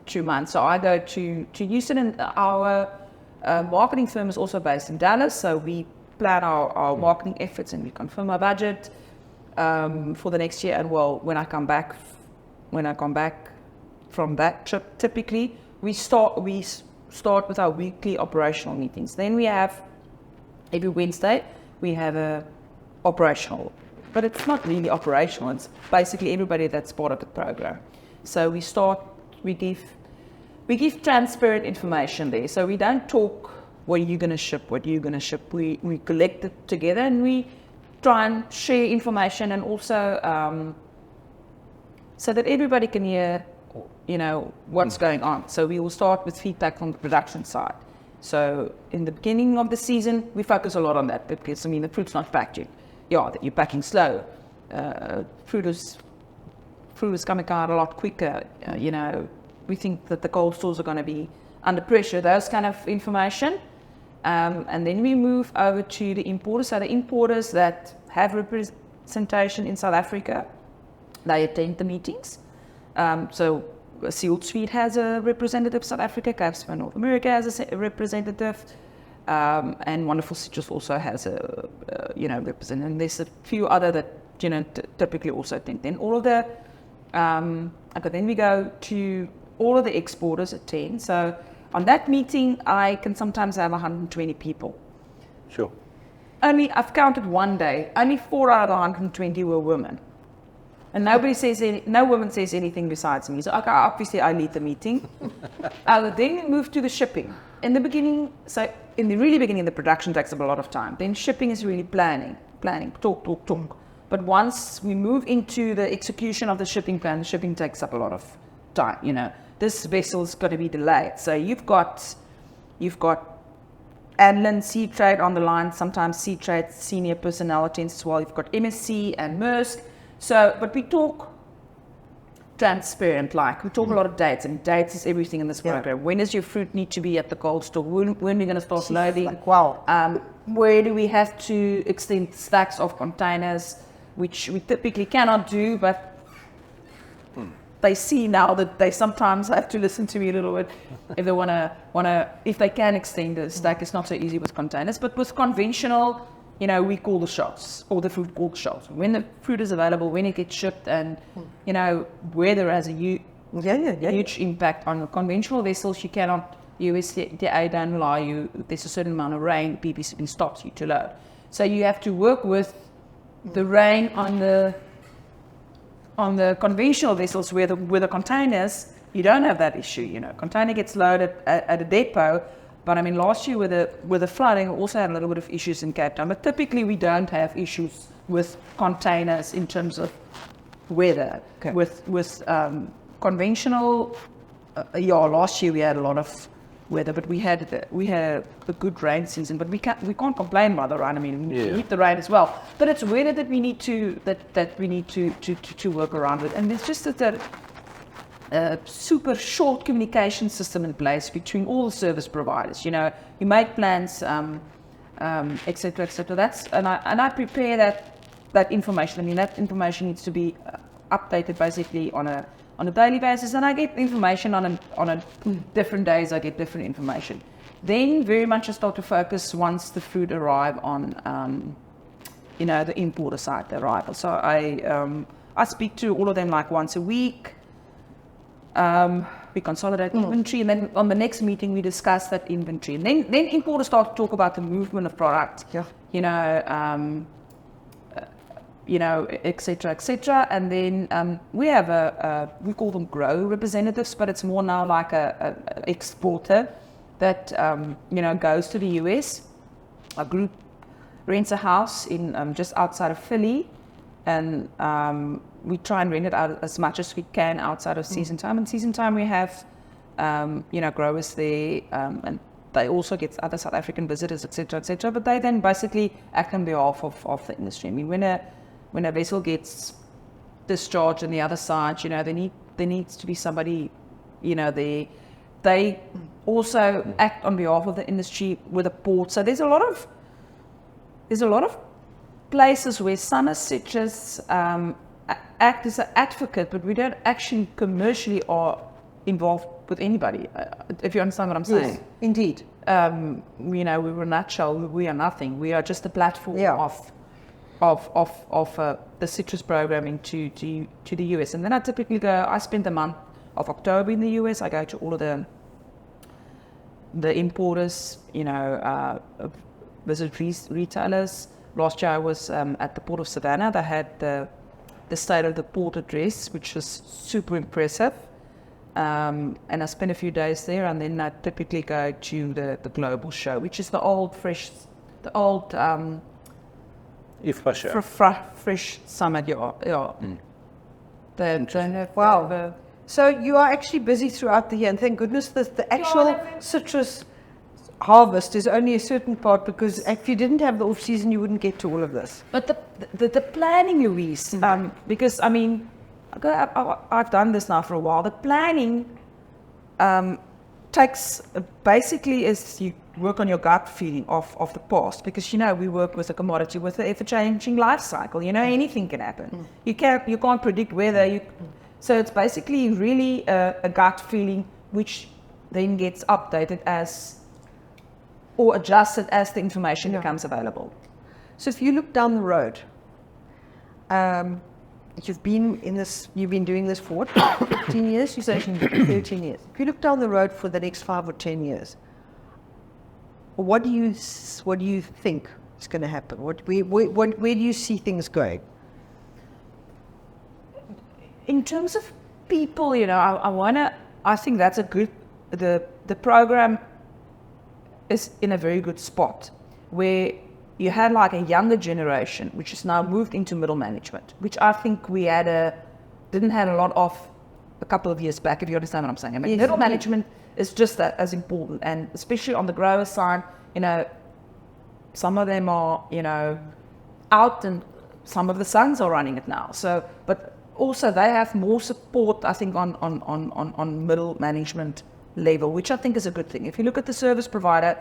2 months. So I go to Houston, and our marketing firm is also based in Dallas. So we plan our marketing efforts, and we confirm our budget for the next year. And when I come back from that trip, typically we start with our weekly operational meetings. Then we have every Wednesday we have a operational, but it's not really operational. It's basically everybody that's part of the program. So we give transparent information there. So we don't talk what are you going to ship, We collect it together, and we try and share information, and also so that everybody can hear what's going on. So we will start with feedback from the production side. So in the beginning of the season, we focus a lot on that, because the fruit's not packed yet. That you're packing slow. Fruit is coming out a lot quicker. We think that the cold stores are going to be under pressure. Those kind of information, and then we move over to the importers. So the importers that have representation in South Africa, they attend the meetings. So Sealed Sweet has a representative, South Africa, Cape North America has a representative, and Wonderful Citrus also has a representative. And there's a few other that typically also attend. Then all of the then we go to all of the exporters attend. So on that meeting, I can sometimes have 120 people. Sure. I've counted one day, only 4 out of 120 were women. And no woman says anything besides me. So obviously I lead the meeting. Then we move to the shipping. In the beginning, in the really beginning, the production takes up a lot of time. Then shipping is really planning, talk. But once we move into the execution of the shipping plan, the shipping takes up a lot of time. This vessel's got to be delayed. So you've got Adlin, Sea Trade on the line, sometimes Sea Trade senior personnel attends as well. You've got MSC and Maersk. So, but we talk transparent, like we talk a lot of dates, and dates is everything in this program. When does your fruit need to be at the cold store? When are we going to start loading? Like, wow. Where do we have to extend stacks of containers, which we typically cannot do, but they see now that they sometimes have to listen to me a little bit if they if they can extend the stack. It's not so easy with containers, but with conventional, we call the shots, or the fruit call the shots. When the fruit is available, when it gets shipped, and, weather has a huge impact on the conventional vessels. You cannot, USDA don't allow you, there's a certain amount of rain, PPC stops you to load. So you have to work with the rain on the conventional vessels where the containers, you don't have that issue, Container gets loaded at a depot. But I mean, last year with the flooding, we also had a little bit of issues in Cape Town. But typically, we don't have issues with containers in terms of weather. Okay. With conventional, last year we had a lot of weather, but we had a good rain season. But we can't complain about the rain. I mean, we need the rain as well. But it's weather that we need to work around with, and it's just that. Super short communication system in place between all the service providers. You make plans, et cetera, et cetera. And I prepare that information. I mean, that information needs to be updated basically on a daily basis, and I get information on a different days. I get different information. Then very much I start to focus once the fruit arrive on the importer side, the arrival. So I speak to all of them like once a week. We consolidate inventory, and then on the next meeting we discuss that inventory, and then importers start to talk about the movement of product, et cetera, and then we have we call them grow representatives, but it's more now like a exporter that goes to the US. A group rents a house in just outside of Philly, and we try and rent it out as much as we can outside of season time. And season time we have, growers there, and they also get other South African visitors, etc. But they then basically act on behalf of the industry. I mean, when a vessel gets discharged on the other side, there needs to be somebody, they also act on behalf of the industry with a port. So there's a lot of places where Somerset's act as an advocate, but we don't actually commercially are involved with anybody. If you understand what I'm saying. Yes, indeed. We were a nutshell. We are nothing. We are just a platform of the citrus programming to the US. And then I typically go. I spend the month of October in the US. I go to all of the importers. Visit retailers. Last year I was at the Port of Savannah. They had the State of the Port address, which was super impressive. And I spent a few days there, and then I typically go to the Global Show, which is the old IFPA show. Fresh Summit, yeah. Wow. So you are actually busy throughout the year, and thank goodness that the actual citrus harvest is only a certain part, because if you didn't have the off season, you wouldn't get to all of this. But the planning, Louise, because I mean, I've done this now for a while. The planning takes basically is you work on your gut feeling of the past, because we work with a commodity with an ever-changing life cycle. Anything can happen. You can't predict weather. So it's basically really a gut feeling, which then gets updated or adjusted as the information becomes available. So if you look down the road, you've been doing this for what, 15 years? You say 13 years. If you look down the road for the next 5 or 10 years, what do you think is going to happen? Where do you see things going? In terms of people, I think that's a good. The program is in a very good spot, where you had like a younger generation, which has now moved into middle management, which I think we didn't have a lot of a couple of years back, if you understand what I'm saying. I mean, middle management is just that as important. And especially on the grower side, some of them are, out, and some of the sons are running it now. So, but also they have more support, I think, on middle management level, which I think is a good thing. If you look at the service provider,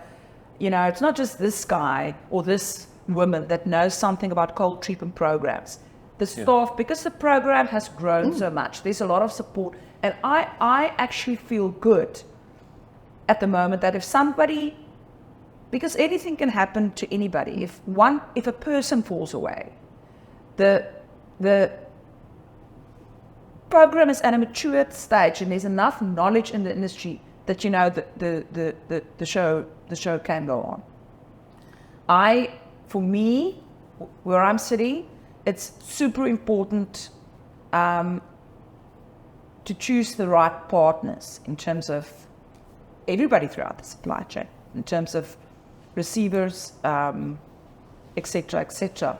it's not just this guy or this woman that knows something about cold treatment programs. The staff, because the program has grown so much, there's a lot of support. And I actually feel good at the moment that if somebody, because anything can happen to anybody, if a person falls away, the program is at a mature stage and there's enough knowledge in the industry that the show can go on. For me, where I'm sitting, it's super important to choose the right partners in terms of everybody throughout the supply chain, in terms of receivers, etc., etc.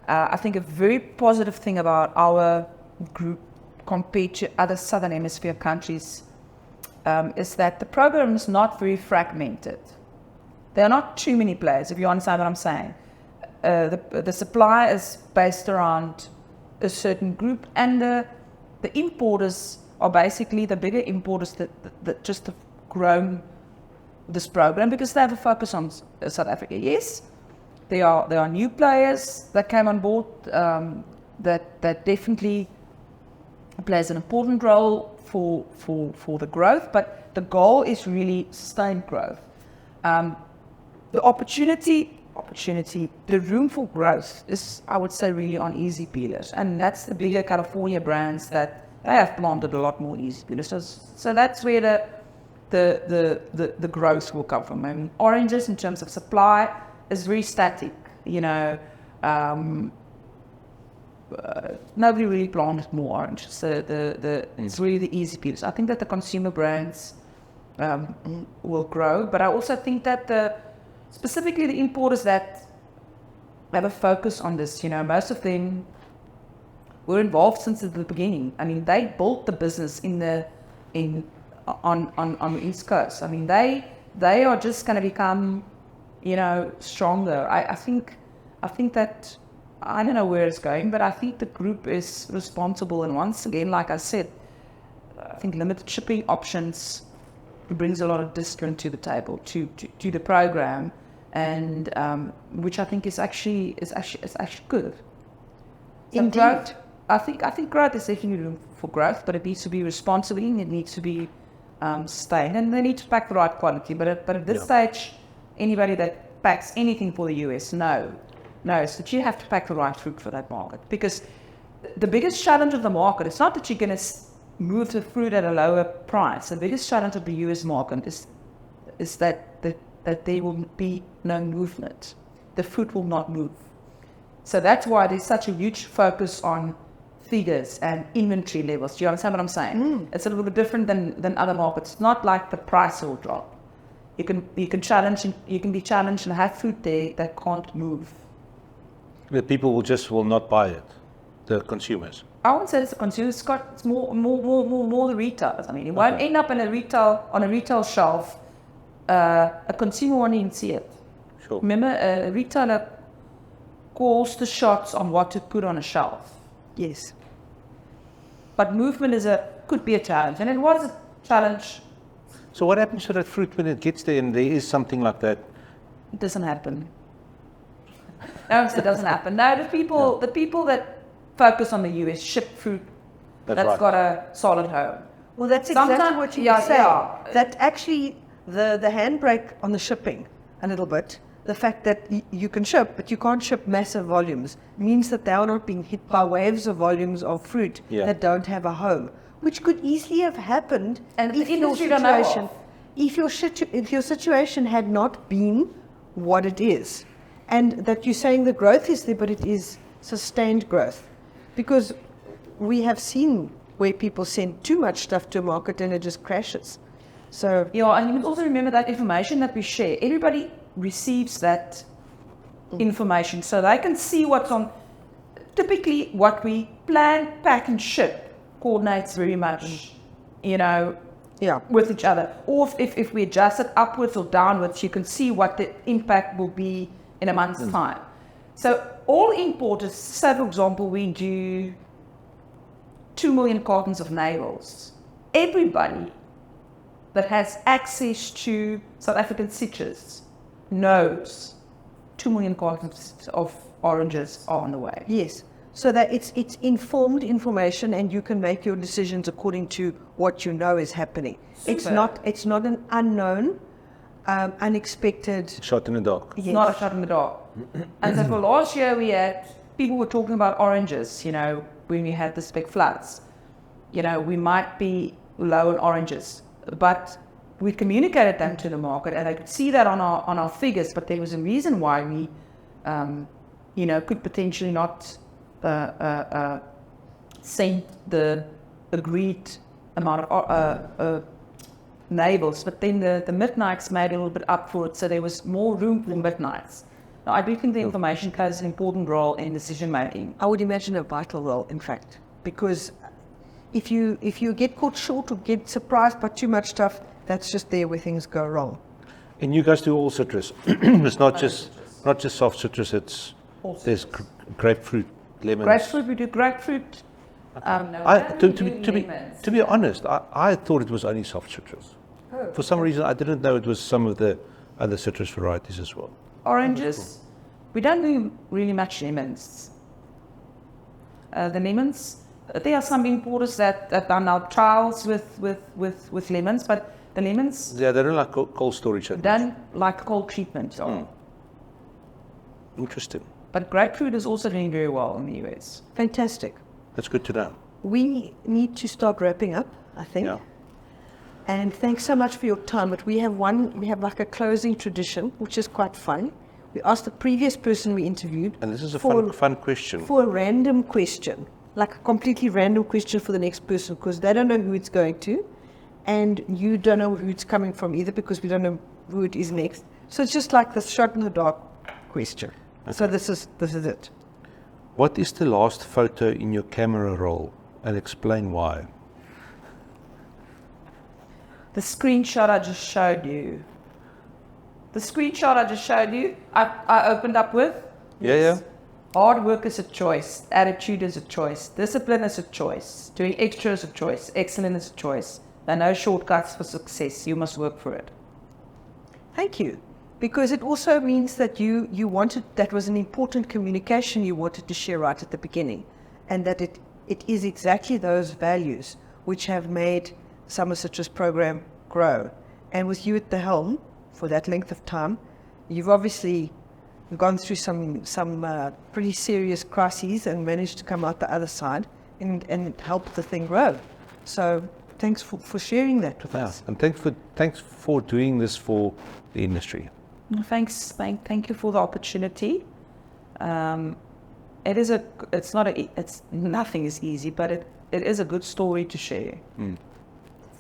I think a very positive thing about our group compared to other Southern Hemisphere countries is that the program is not very fragmented. There are not too many players, if you understand what I'm saying. The supply is based around a certain group, and the importers are basically the bigger importers that just have grown this program because they have a focus on South Africa. Yes, there are new players that came on board that definitely plays an important role for the growth, but the goal is really sustained growth. The opportunity, the room for growth is, I would say, really on easy peelers, and that's the bigger California brands that they have planted a lot more easy peelers. So that's where the growth will come from. I mean, oranges in terms of supply is very static. Nobody really planted more oranges. So it's really the easy peelers. I think that the consumer brands will grow, but I also think that specifically the importers that have a focus on this, most of them were involved since the beginning. I mean, they built the business on the East Coast. I mean, they are just going to become, stronger. I think that, I don't know where it's going, but I think the group is responsible. And once again, like I said, I think limited shipping options brings a lot of discount to the table, to the program, and which I think is actually good. So Indeed. Growth, I think growth is definitely room for growth, but it needs to be responsible and it needs to be sustained, and they need to pack the right quality. But at this stage, anybody that packs anything for the US knows that you have to pack the right fruit for that market, because the biggest challenge of the market is not that you're going to move the fruit at a lower price. The biggest challenge of the US market is that there will be no movement. The fruit will not move. So that's why there's such a huge focus on figures and inventory levels. Do you understand what I'm saying? It's a little bit different than other markets. It's not like the price will drop. You can be challenged and have fruit there that can't move. The people will not buy it, the consumers. I wouldn't say it's the consumers. It's more the retailers. I mean, it won't end up on a retail shelf. A consumer won't even see it. Sure. Remember, a retailer calls the shots on what to put on a shelf. Yes. But movement could be a challenge, and it was a challenge. So what happens to that fruit when it gets there and there is something like that? It doesn't happen. No, it doesn't happen. No, the people that focus on the US ship fruit that's right. got a solid home. Well, that's exactly Sometimes- what you yeah, were saying. yeah. That actually, the handbrake on the shipping a little bit, the fact that you can ship, but you can't ship massive volumes, means that they are not being hit by waves of volumes of fruit that don't have a home, which could easily have happened. And if the your industry don't know situation, of. if your situation had not been what it is, and that you're saying the growth is there, but it is sustained growth, because we have seen where people send too much stuff to a market and it just crashes. So Yeah, and you must also remember that information that we share, everybody receives that information, so they can see what's on. Typically, what we plan, pack, and ship coordinates very much, with each other. Or if we adjust it upwards or downwards, you can see what the impact will be in a month's time. So all importers, say for example, we do 2 million cartons of navels. Everybody that has access to South African citrus knows 2 million cartons of oranges are on the way. Yes. So that it's informed information, and you can make your decisions according to what you know is happening. Super. It's not an unknown, unexpected. Shot in the dark. It's not a shot in the dark. And so for last year people were talking about oranges, when we had the big floods. We might be low on oranges, but we communicated that to the market, and they could see that on our figures, but there was a reason why we, could potentially not send the agreed amount of navels, but then the midnights made a little bit up for it, so there was more room for midnights. Now, I do think the information plays an important role in decision making. I would imagine a vital role, in fact, because if you get caught short or get surprised by too much stuff, that's just there where things go wrong. And you guys do all citrus. It's not just soft citrus. There's grapefruit, lemons. Grapefruit, we do grapefruit. To be honest, I thought it was only soft citrus. Oh. For some reason, I didn't know it was some of the other citrus varieties as well. Oranges, we don't do really much lemons. The lemons, there are some importers that have done now trials with lemons, but the lemons Yeah, they don't like cold storage. don't like cold treatment. Interesting. But grapefruit is also doing very well in the US. Fantastic. That's good to know. We need to start wrapping up, I think. Yeah. And thanks so much for your time. But we have like a closing tradition, which is quite fun. We asked the previous person we interviewed. And this is a for- fun question. For a random question, like a completely random question for the next person, because they don't know who it's going to, and you don't know who it's coming from either, because we don't know who it is next. So it's just like the shot in the dark question. Okay. So this is it. What is the last photo in your camera roll, and explain why? The screenshot I just showed you. I opened up with. Yeah. Hard work is a choice. Attitude is a choice. Discipline is a choice. Doing extra is a choice. Excellence is a choice. There are no shortcuts for success. You must work for it. Thank you. Because it also means that you wanted, that was an important communication you wanted to share right at the beginning. And that it is exactly those values which have made Summer Citrus program grow. And with you at the helm for that length of time, you've obviously gone through some pretty serious crises and managed to come out the other side and help the thing grow. So thanks for sharing that with us. And thanks for doing this for the industry. Thanks. Thank you for the opportunity. Nothing is easy, but it is a good story to share. It's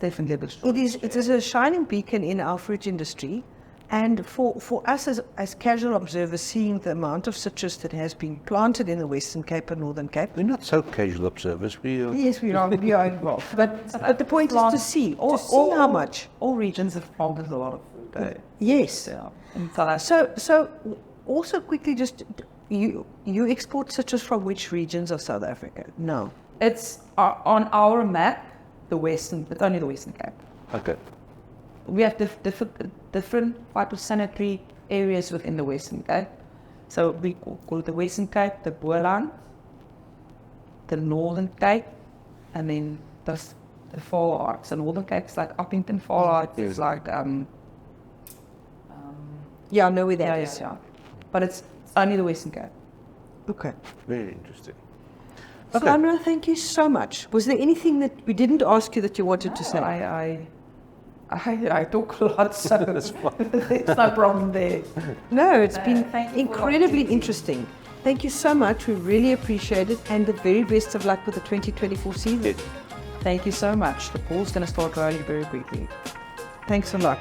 definitely a good story. It is a shining beacon in our fruit industry, and for us as casual observers, seeing the amount of citrus that has been planted in the Western Cape and Northern Cape. We're not so casual observers. Yes, we are involved. But the point is to see how much. All regions have planted a lot of fruit. Yes. Yeah. In South Africa. So also quickly, just you export citrus from which regions of South Africa? No. It's on our map, it's only the Western Cape. Okay. We have different phytosanitary areas within the Western Cape. So we call it the Western Cape, the Boland, the Northern Cape, and then the Far Arts. The Northern Cape is like Uppington, Far Arts is like Yeah, I know where that is. Yeah. But it's only the Western Cape. Okay. Very interesting. Suhanra, thank you so much. Was there anything that we didn't ask you that you wanted to say? I talk a lot, so there's no problem there. No, it's been thank you for the incredibly opportunity. interesting. Thank you so much. We really appreciate it, and the very best of luck with the 2024 season. Thank you so much. The pool's going to start rolling very quickly. Thanks a lot.